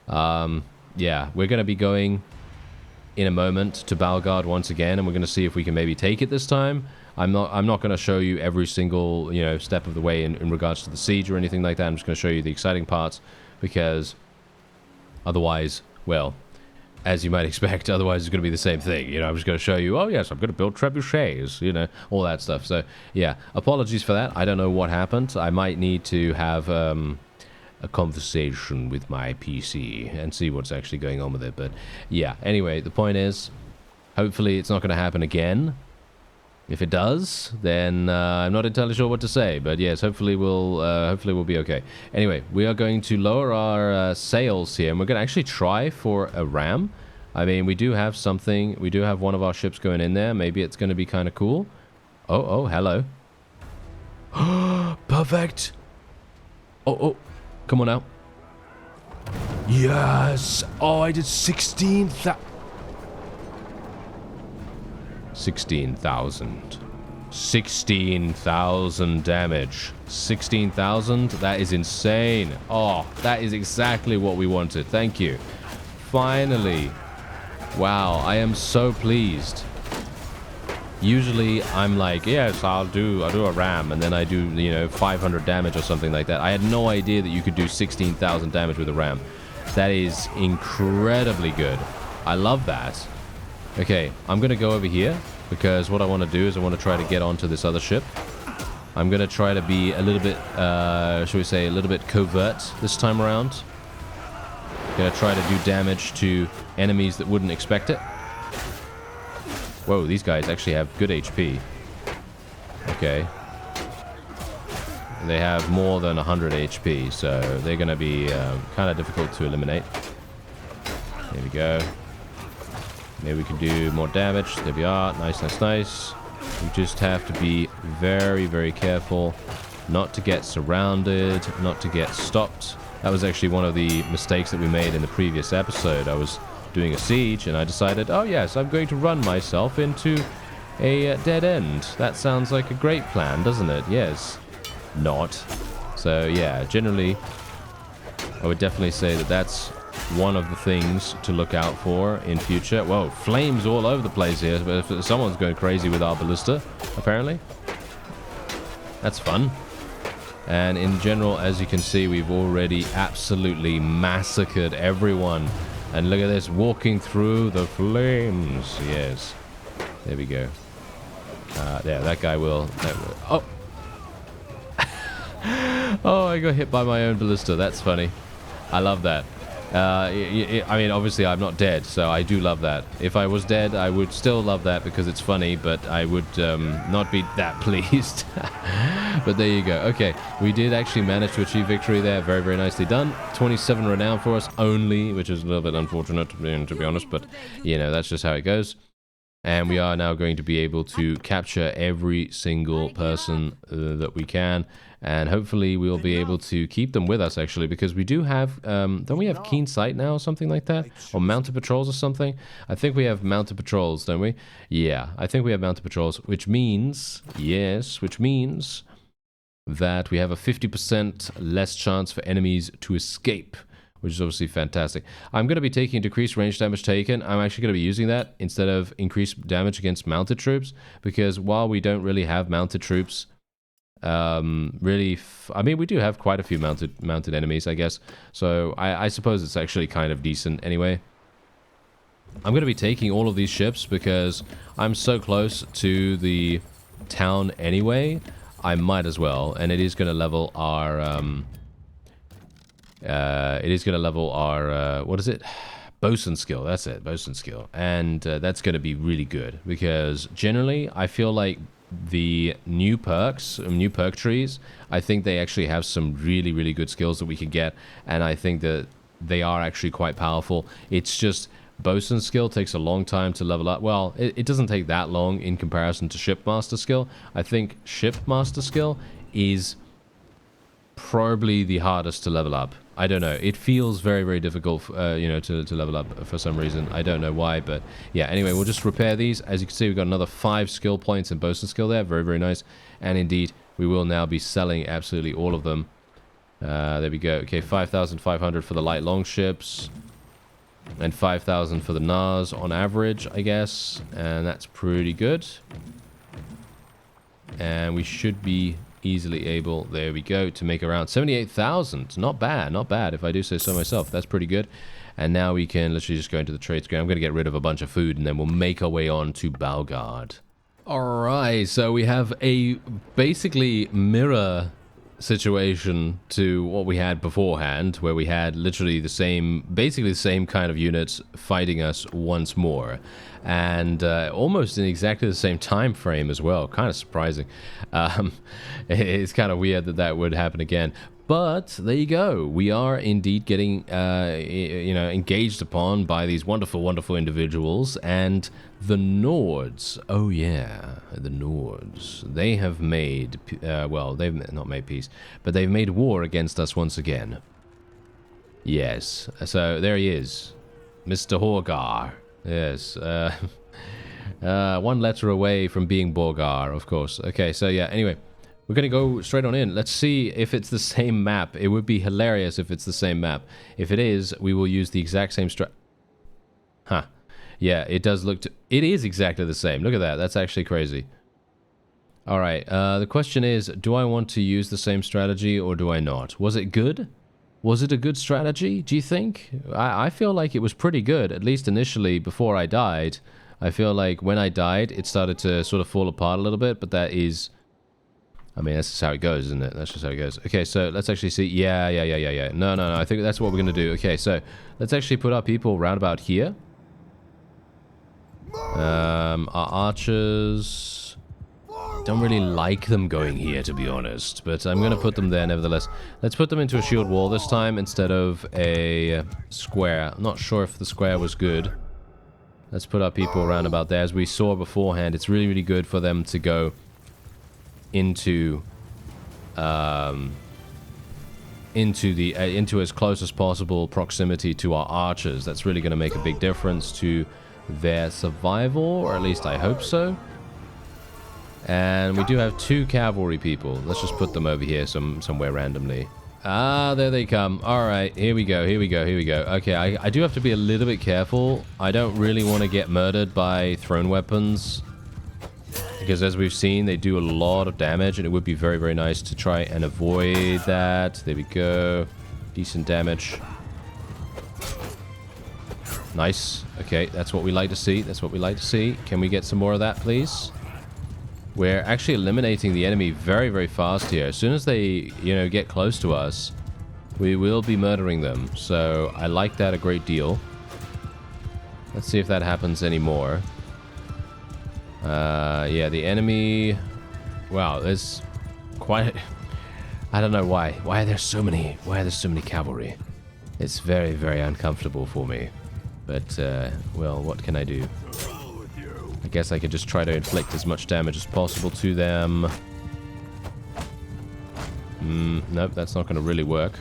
Yeah, we're going to be going in a moment to BALGARD once again, and we're going to see if we can maybe take it this time. I'm not going to show you every single, you know, step of the way in regards to the siege or anything like that. I'm just going to show you the exciting parts, because otherwise, well, as you might expect, otherwise it's going to be the same thing. You know, I'm just going to show you, oh yes, I'm going to build trebuchets, you know, all that stuff. So, yeah, apologies for that. I don't know what happened. I might need to have a conversation with my PC and see what's actually going on with it. But, yeah, anyway, the point is, hopefully it's not going to happen again. If it does, then I'm not entirely sure what to say. But, yes, hopefully we'll be okay. Anyway, we are going to lower our sails here, and we're going to actually try for a ram. I mean, we do have something. We do have one of our ships going in there. Maybe it's going to be kind of cool. Oh, hello. Perfect. Oh, come on now. Yes. Oh, I did 16,000. 16,000. 16,000 damage. 16,000? That is insane. Oh, that is exactly what we wanted. Thank you. Finally. Wow, I am so pleased. Usually, I'm like, yes, I'll do a ram, and then I do, you know, 500 damage or something like that. I had no idea that you could do 16,000 damage with a ram. That is incredibly good. I love that. Okay, I'm going to go over here, because what I want to do is I want to try to get onto this other ship. I'm going to try to be a little bit, shall we say, a little bit covert this time around. Going to try to do damage to enemies that wouldn't expect it. Whoa, these guys actually have good HP. Okay. They have more than 100 HP, so they're going to be kind of difficult to eliminate. There we go. Maybe we can do more damage. There we are. Nice. We just have to be very, very careful not to get surrounded, not to get stopped. That was actually one of the mistakes that we made in the previous episode. I was doing a siege, and I decided, oh yes, I'm going to run myself into a dead end. That sounds like a great plan, doesn't it? Yes. Not. So, yeah, generally, I would definitely say that that's one of the things to look out for in future. Whoa, flames all over the place here. But someone's going crazy with our ballista, apparently. That's fun. And in general, as you can see, we've already absolutely massacred everyone. And look at this, walking through the flames. Yes. There we go. Yeah, that guy will... Oh! Oh, I got hit by my own ballista. That's funny. I love that. I mean, obviously, I'm not dead, so I do love that. If I was dead, I would still love that because it's funny, but I would not be that pleased. But there you go. Okay, we did actually manage to achieve victory there. Very, very nicely done. 27 renown for us only, which is a little bit unfortunate, to be honest, but, you know, that's just how it goes. And we are now going to be able to capture every single person that we can. And hopefully we'll be able to keep them with us, actually, because we do have... don't we have keen sight now or something like that? Or mounted patrols or something? I think we have mounted patrols, don't we? Yeah, I think we have mounted patrols, which means... Yes, which means that we have a 50% less chance for enemies to escape, which is obviously fantastic. I'm going to be taking decreased range damage taken. I'm actually going to be using that instead of increased damage against mounted troops, because while we don't really have mounted troops, I mean, we do have quite a few mounted enemies, I guess. So I suppose it's actually kind of decent anyway. I'm going to be taking all of these ships because I'm so close to the town anyway. I might as well, and it is going to level our... what is it? Bosun skill, that's it, bosun skill. And that's going to be really good, because generally, I feel like the new perks, new perk trees, I think they actually have some really, really good skills that we can get, and I think that they are actually quite powerful. It's just, bosun skill takes a long time to level up. Well, it doesn't take that long in comparison to shipmaster skill. I think shipmaster skill is probably the hardest to level up. I don't know. It feels very, very difficult, you know, to level up for some reason. I don't know why, but yeah. Anyway, we'll just repair these. As you can see, we've got another 5 skill points in bosun skill there. Very, very nice. And indeed, we will now be selling absolutely all of them. There we go. Okay, 5,500 for the light longships. And 5,000 for the NARS on average, I guess. And that's pretty good. And we should be easily able, there we go, to make around 78,000. Not bad, not bad, if I do say so myself. That's pretty good. And now we can literally just go into the trade screen. I'm going to get rid of a bunch of food, and then we'll make our way on to BALGARD. Alright, so we have a basically mirror situation to what we had beforehand, where we had literally the same, basically the same kind of units fighting us once more, and almost in exactly the same time frame as well. Kind of surprising. It's kind of weird that that would happen again. But there you go. We are indeed getting, you know, engaged upon by these wonderful, wonderful individuals. And the Nords, oh yeah, the Nords. They have made, well, they've not made peace, but they've made war against us once again. Yes. So there he is, Mr. Horgar. Yes. One letter away from being Borgar, of course. Okay. So yeah. Anyway. We're going to go straight on in. Let's see if it's the same map. It would be hilarious if it's the same map. If it is, we will use the exact same Huh. Yeah, it does look... It is exactly the same. Look at that. That's actually crazy. Alright, the question is, do I want to use the same strategy or do I not? Was it good? Was it a good strategy, do you think? I feel like it was pretty good, at least initially before I died. I feel like when I died, it started to sort of fall apart a little bit, but that is... I mean, that's just how it goes, isn't it? That's just how it goes. Okay, so let's actually see. Yeah. No. I think that's what we're going to do. Okay, so let's actually put our people round about here. Our archers... Don't really like them going here, to be honest. But I'm going to put them there nevertheless. Let's put them into a shield wall this time instead of a square. I'm not sure if the square was good. Let's put our people around about there. As we saw beforehand, it's really, really good for them to go... into as close as possible proximity to our archers. That's really going to make a big difference to their survival, or at least I hope so. And we do have 2 cavalry people. Let's just put them over here somewhere randomly. Ah, there they come. Alright, here we go. Okay, I do have to be a little bit careful. I don't really want to get murdered by thrown weapons. Because as we've seen, they do a lot of damage, and it would be very, very nice to try and avoid that. There we go. Decent damage. Nice. Okay, that's what we like to see. That's what we like to see. Can we get some more of that, please? We're actually eliminating the enemy very, very fast here. As soon as they, you know, get close to us, we will be murdering them. So I like that a great deal. Let's see if that happens anymore. Yeah, the enemy... Wow, there's quite... I don't know why. Why are there so many cavalry? It's very, very uncomfortable for me. But, well, what can I do? I guess I could just try to inflict as much damage as possible to them. Nope, that's not going to really work.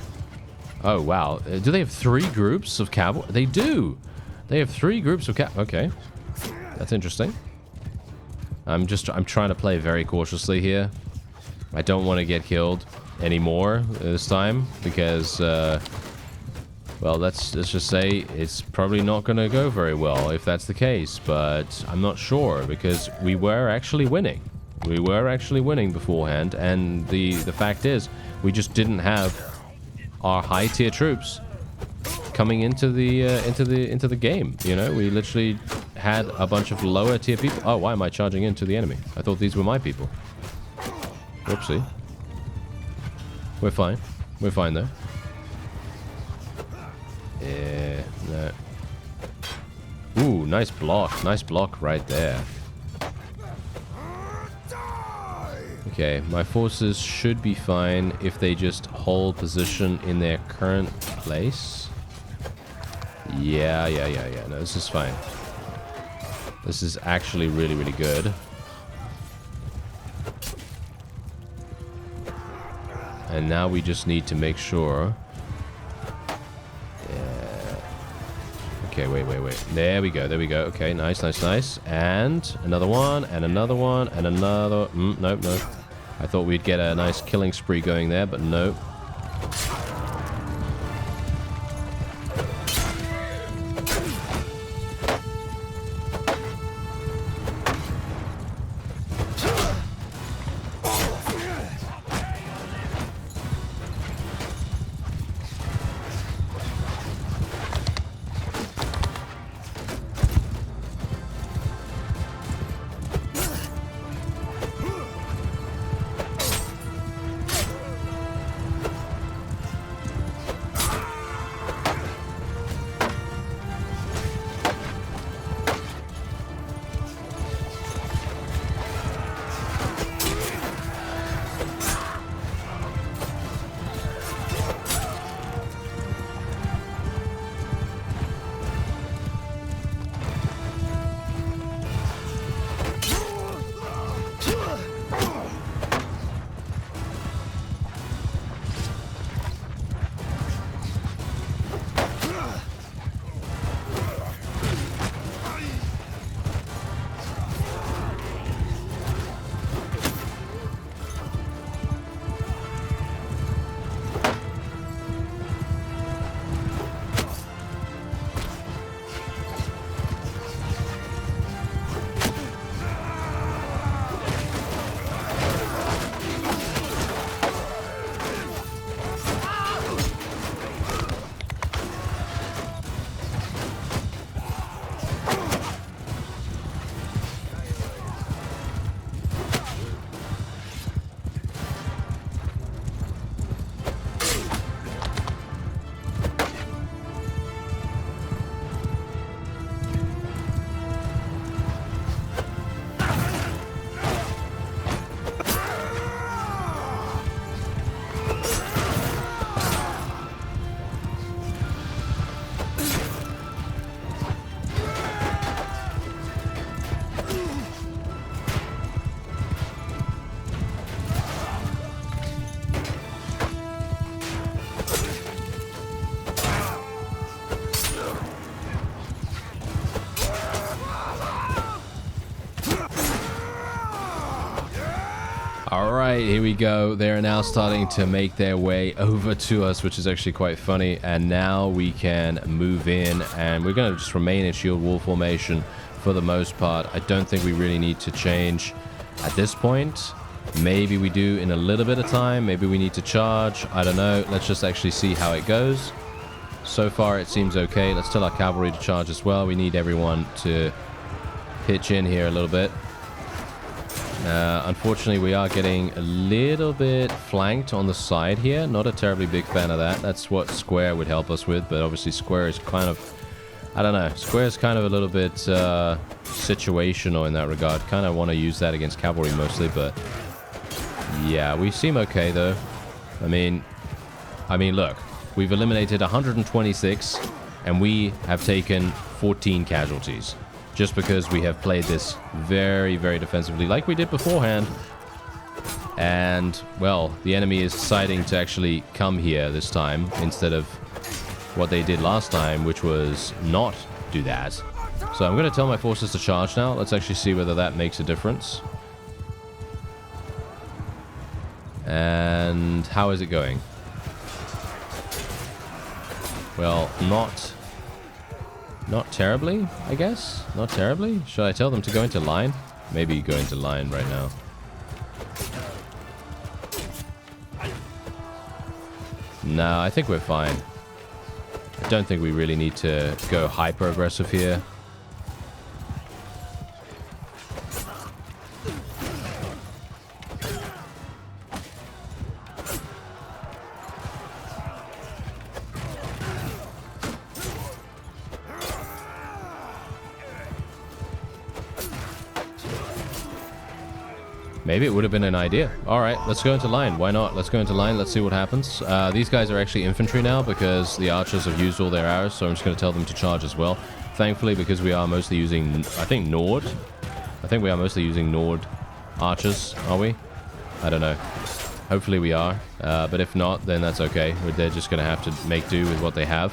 Oh, wow. Do they have 3 groups of cavalry? They do! They have 3 groups of okay. That's interesting. I'm trying to play very cautiously here. I don't want to get killed anymore this time because, well, let's just say it's probably not going to go very well if that's the case, but I'm not sure because we were actually winning. We were actually winning beforehand, and the fact is we just didn't have our high tier troops coming into the game. You know, we literally had a bunch of lower tier people. Oh, why am I charging into the enemy? I thought these were my people. Whoopsie. We're fine. We're fine though. Yeah, no. Ooh, nice block. Nice block right there. Okay, my forces should be fine if they just hold position in their current place. Yeah. No, this is fine. This is actually really, really good. And now we just need to make sure... Yeah. Okay, wait. There we go. Okay, nice. And another one, and another one, and another... Nope. I thought we'd get a nice killing spree going there, but nope. Alright, here we go. They're now starting to make their way over to us, which is actually quite funny. And now we can move in, and we're going to just remain in shield wall formation for the most part. I don't think we really need to change. At this point, maybe we do in a little bit of time. Maybe we need to charge. I don't know. Let's just actually see how it goes. So far, it seems okay. Let's tell our cavalry to charge as well. We need everyone to pitch in here a little bit. Unfortunately, we are getting a little bit flanked on the side here. Not a terribly big fan of that. That's what Square would help us with, but obviously Square is kind of... I don't know. Square is kind of a little bit situational in that regard. Kind of want to use that against cavalry mostly, but... yeah, we seem okay, though. I mean, look. We've eliminated 126, and we have taken 14 casualties. Just because we have played this very, very defensively, like we did beforehand. And, well, the enemy is deciding to actually come here this time, instead of what they did last time, which was not do that. So I'm going to tell my forces to charge now. Let's actually see whether that makes a difference. And how is it going? Well, not terribly, I guess. Not terribly. Should I tell them to go into line? Maybe go into line right now. No, I think we're fine. I don't think we really need to go hyper aggressive here. Maybe it would have been an idea. Alright, let's go into line. Why not? Let's go into line. Let's see what happens. These guys are actually infantry now because the archers have used all their arrows, so I'm just going to tell them to charge as well. Thankfully, because we are mostly using, I think, Nord. I think we are mostly using Nord archers, are we? I don't know. Hopefully we are. But if not, then that's okay. They're just going to have to make do with what they have.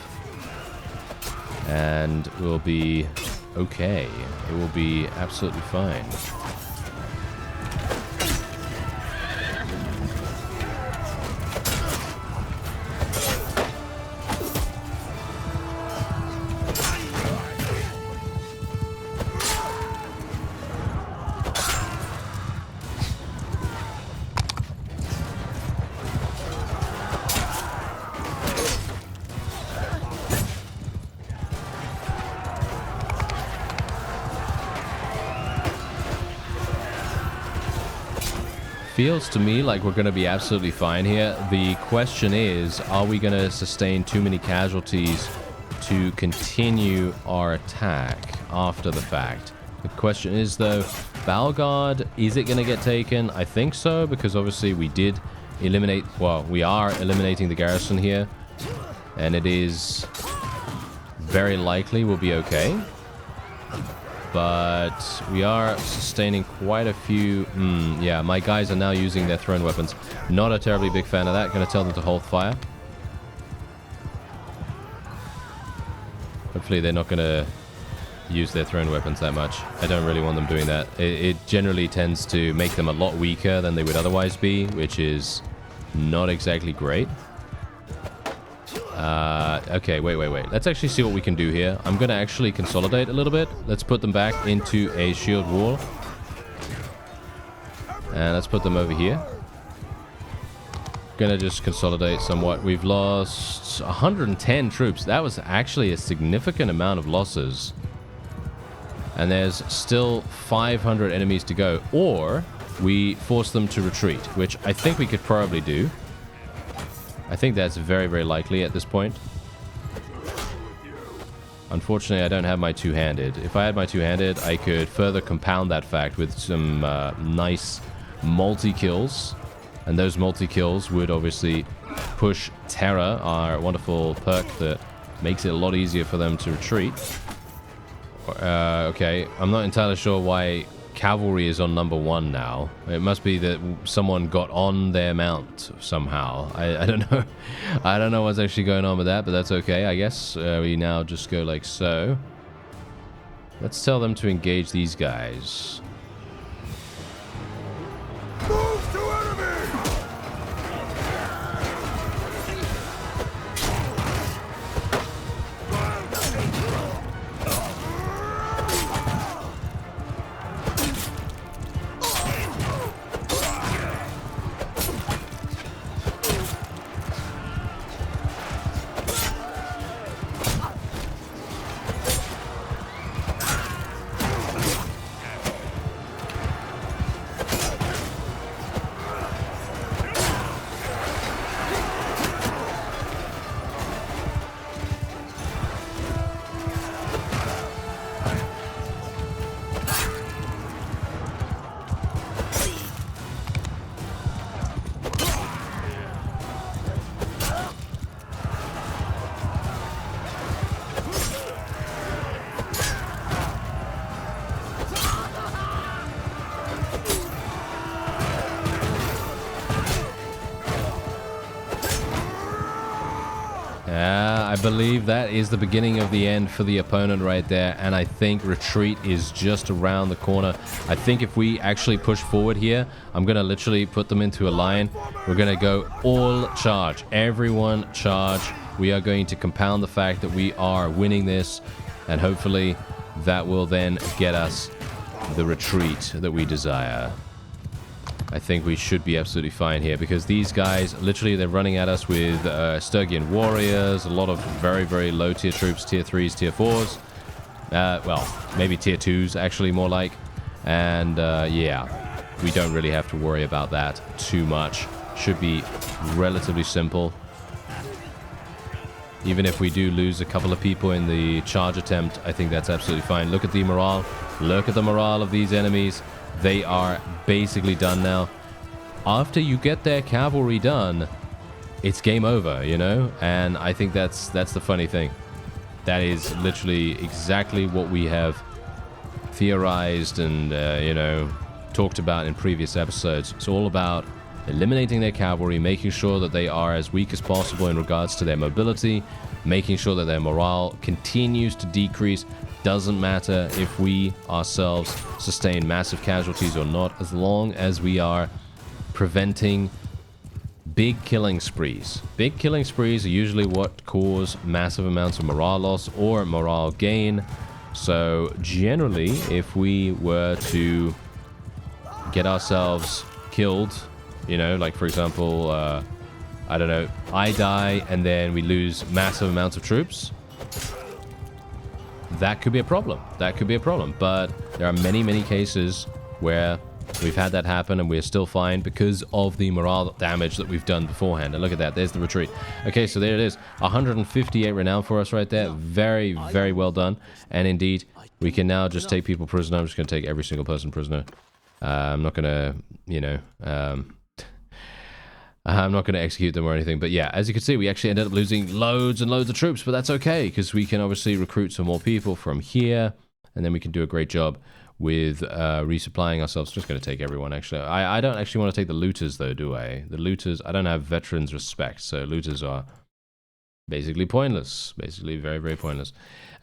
And we'll be okay. It will be absolutely fine. Feels to me like we're going to be absolutely fine here. The question is, are we going to sustain too many casualties to continue our attack after the fact? The question is, though, BALGARD, is it going to get taken? I think so, because obviously we did eliminate... well, we are eliminating the garrison here, and it is very likely we'll be okay. But we are sustaining quite a few... yeah, my guys are now using their thrown weapons. Not a terribly big fan of that. Going to tell them to hold fire. Hopefully they're not going to use their thrown weapons that much. I don't really want them doing that. It generally tends to make them a lot weaker than they would otherwise be, which is not exactly great. Okay, wait. Let's actually see what we can do here. I'm going to actually consolidate a little bit. Let's put them back into a shield wall. And let's put them over here. Gonna just consolidate somewhat. We've lost 110 troops. That was actually a significant amount of losses. And there's still 500 enemies to go. Or we force them to retreat, which I think we could probably do. I think that's very, very likely at this point. Unfortunately, I don't have my two-handed. If I had my two-handed, I could further compound that fact with some nice multi-kills. And those multi-kills would obviously push Terror, our wonderful perk that makes it a lot easier for them to retreat. Okay, I'm not entirely sure why cavalry is on number 1 now. It must be that someone got on their mount somehow. I don't know. I don't know what's actually going on with that, but that's okay, I guess. We now just go like so. Let's tell them to engage these guys. Move to enemy! I believe that is the beginning of the end for the opponent right there, and I think retreat is just around the corner. I think if we actually push forward here, I'm going to literally put them into a line. We're going to go all charge. Everyone charge. We are going to compound the fact that we are winning this, and hopefully that will then get us the retreat that we desire. I think we should be absolutely fine here because these guys, literally, they're running at us with Sturgian warriors, a lot of very, very low tier troops, tier 3s, tier 4s. Well, maybe tier 2s, actually, more like. And, yeah, we don't really have to worry about that too much. Should be relatively simple. Even if we do lose a couple of people in the charge attempt, I think that's absolutely fine. Look at the morale. Look at the morale of these enemies. They are basically done now. After you get their cavalry done, it's game over, you know? And I think that's the funny thing. That is literally exactly what we have theorized and, you know, talked about in previous episodes. It's all about eliminating their cavalry, making sure that they are as weak as possible in regards to their mobility, making sure that their morale continues to decrease. Doesn't matter if we ourselves sustain massive casualties or not, as long as we are preventing big killing sprees. Big killing sprees are usually what cause massive amounts of morale loss or morale gain. So generally, if we were to get ourselves killed, you know, like for example, I don't know, I die and then we lose massive amounts of troops, that could be a problem. That could be a problem. But there are many, many cases where we've had that happen and we're still fine because of the morale damage that we've done beforehand. And look at that. There's the retreat. Okay, so there it is. 158 renown for us right there. Very, very well done. And indeed, we can now just take people prisoner. I'm just going to take every single person prisoner. I'm not going to, you know... I'm not going to execute them or anything, but yeah, as you can see, we actually ended up losing loads and loads of troops, but that's okay, because we can obviously recruit some more people from here, and then we can do a great job with resupplying ourselves. Just going to take everyone, actually. I don't actually want to take the looters, though, do I? The looters, I don't have veterans respect, so looters are basically pointless. Basically very, very pointless.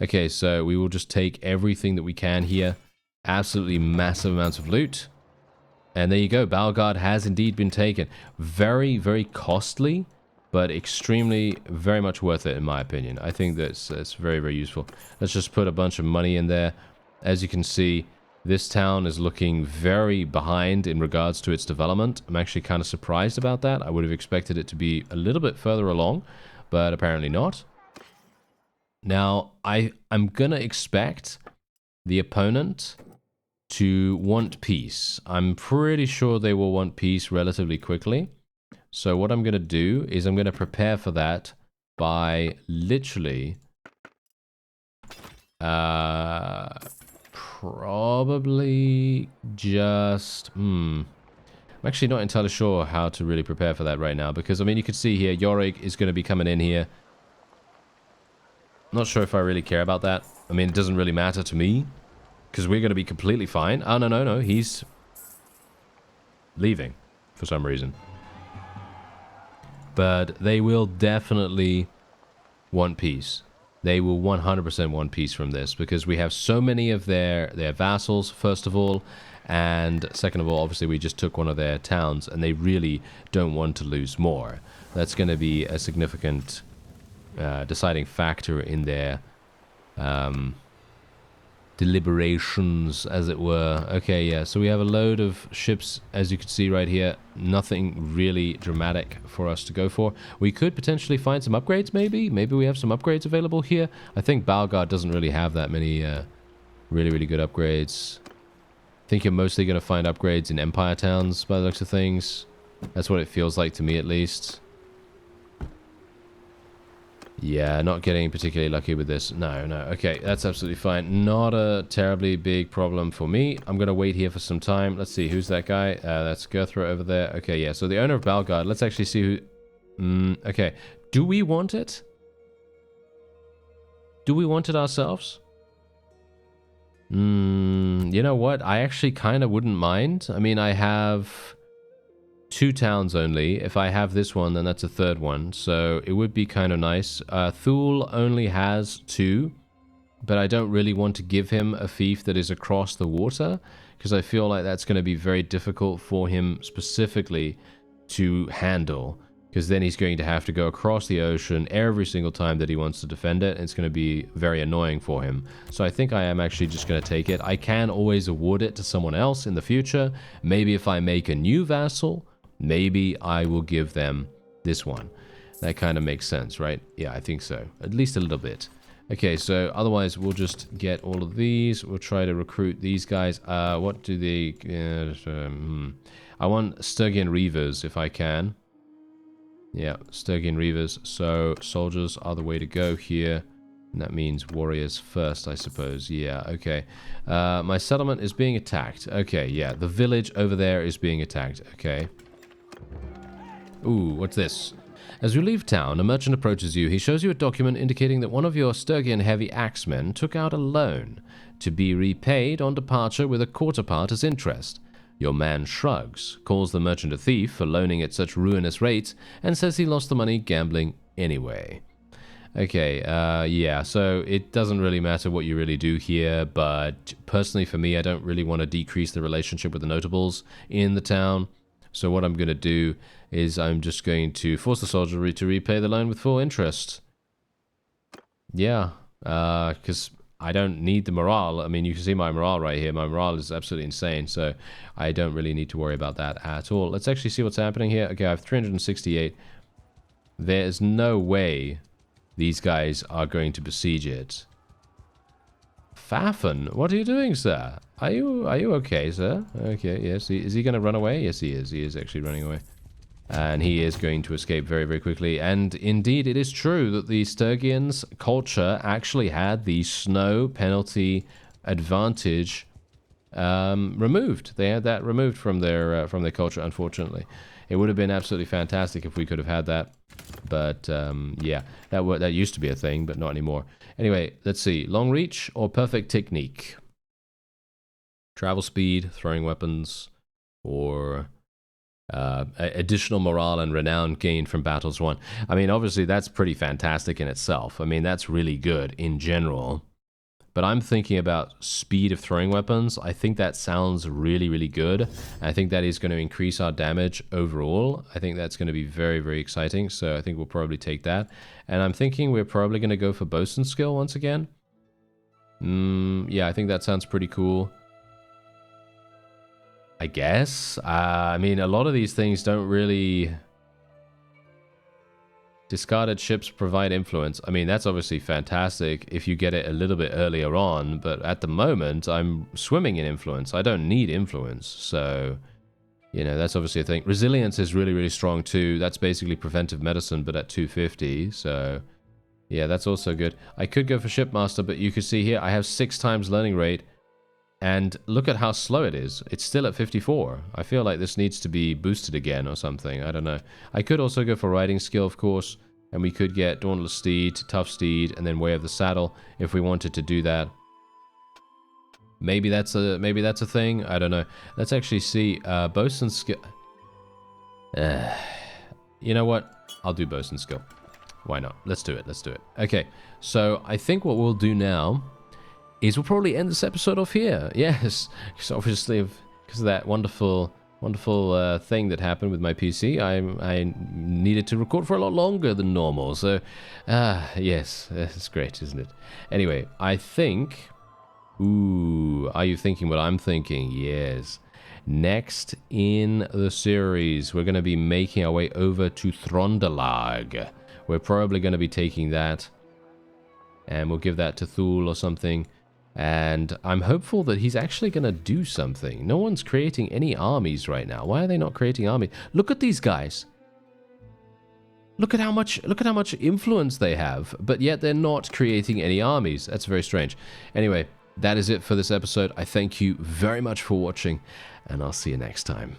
Okay, so we will just take everything that we can here. Absolutely massive amounts of loot. And there you go, BALGARD has indeed been taken. Very, very costly, but extremely, very much worth it in my opinion. I think that's very, very useful. Let's just put a bunch of money in there. As you can see, this town is looking very behind in regards to its development. I'm actually kind of surprised about that. I would have expected it to be a little bit further along, but apparently not. Now, I'm going to expect the opponent to want peace. I'm pretty sure they will want peace relatively quickly. So what I'm going to do is I'm going to prepare for that by literally probably just I'm actually not entirely sure how to really prepare for that right now, because I mean, you can see here Yorick is going to be coming in here. Not sure if I really care about that. I mean, it doesn't really matter to me, because we're going to be completely fine. Oh, no. He's leaving for some reason. But they will definitely want peace. They will 100% want peace from this, because we have so many of their vassals, first of all. And second of all, obviously, we just took one of their towns, and they really don't want to lose more. That's going to be a significant deciding factor in their... deliberations, as it were. Okay, yeah, so we have a load of ships, as you can see right here. Nothing really dramatic for us to go for. We could potentially find some upgrades, maybe. Maybe we have some upgrades available here. I think BALGARD doesn't really have that many really, really good upgrades. I think you're mostly going to find upgrades in Empire towns, by the looks of things. That's what it feels like to me, at least. Yeah, not getting particularly lucky with this. No. Okay, that's absolutely fine. Not a terribly big problem for me. I'm going to wait here for some time. Let's see, who's that guy? That's Gerthra over there. Okay, yeah, so the owner of BALGARD. Let's actually see who... okay. Do we want it? Do we want it ourselves? You know what? I actually kind of wouldn't mind. I mean, I have 2 towns only. If I have this one, then that's a 3rd one. So it would be kind of nice. Thule only has 2, but I don't really want to give him a fief that is across the water, because I feel like that's going to be very difficult for him specifically to handle, because then he's going to have to go across the ocean every single time that he wants to defend it, and it's going to be very annoying for him. So I think I am actually just going to take it. I can always award it to someone else in the future. Maybe if I make a new vassal, maybe I will give them this one. That kind of makes sense, right? Yeah, I think so. At least a little bit. Okay, so otherwise we'll just get all of these. We'll try to recruit these guys. What do they... I want Stygian Reavers if I can. Yeah, Stygian Reavers. So soldiers are the way to go here. And that means warriors first, I suppose. Yeah, okay. My settlement is being attacked. Okay, yeah. The village over there is being attacked. Okay. Ooh, what's this? As you leave town, a merchant approaches you. He shows you a document indicating that one of your Stygian heavy axemen took out a loan to be repaid on departure with a quarter part as interest. Your man shrugs, calls the merchant a thief for loaning at such ruinous rates, and says he lost the money gambling anyway. Okay, yeah, so it doesn't really matter what you really do here, but personally for me, I don't really want to decrease the relationship with the notables in the town. So what I'm going to do is I'm just going to force the soldiery to repay the loan with full interest. Yeah, because I don't need the morale. I mean, you can see my morale right here. My morale is absolutely insane, so I don't really need to worry about that at all. Let's actually see what's happening here. Okay, I have 368. There's no way these guys are going to besiege it. Fafan, what are you doing, sir? Are you okay, sir? Okay, yes. Is he going to run away? Yes, he is. He is actually running away. And he is going to escape very, very quickly. And indeed, it is true that the Stygians' culture actually had the snow penalty advantage removed. They had that removed from their culture, unfortunately. It would have been absolutely fantastic if we could have had that. But, yeah, that used to be a thing, but not anymore. Anyway, let's see. Long reach or perfect technique? Travel speed, throwing weapons, or... additional morale and renown gained from battles won. I mean, obviously, that's pretty fantastic in itself. I mean, that's really good in general. But I'm thinking about speed of throwing weapons. I think that sounds really, really good. I think that is going to increase our damage overall. I think that's going to be very, very exciting. So I think we'll probably take that. And I'm thinking we're probably going to go for bosun skill once again. Yeah, I think that sounds pretty cool. I guess. I mean, a lot of these things don't really... Discarded ships provide influence. I mean, that's obviously fantastic if you get it a little bit earlier on, but at the moment, I'm swimming in influence. I don't need influence, so... You know, that's obviously a thing. Resilience is really, really strong too. That's basically preventive medicine, but at 250, so... Yeah, that's also good. I could go for Shipmaster, but you can see here, I have 6 times learning rate. And look at how slow it is. It's still at 54. I feel like this needs to be boosted again or something. I don't know. I could also go for riding skill, of course. And we could get Dauntless Steed, Tough Steed, and then Way of the Saddle if we wanted to do that. Maybe that's a thing. I don't know. Let's actually see. Bosun skill. You know what? I'll do Bosun skill. Why not? Let's do it. Let's do it. Okay. So I think what we'll do now is we'll probably end this episode off here. Yes, because obviously, because of that wonderful thing that happened with my PC, I needed to record for a lot longer than normal. So, yes, it's great, isn't it? Anyway, I think... Ooh, are you thinking what I'm thinking? Yes. Next in the series, we're going to be making our way over to Throndalag. We're probably going to be taking that, and we'll give that to Thule or something. And I'm hopeful that he's actually going to do something. No one's creating any armies right now. Why are they not creating armies? Look at these guys. Look at how much influence they have, but yet they're not creating any armies. That's very strange. Anyway, that is it for this episode. I thank you very much for watching, and I'll see you next time.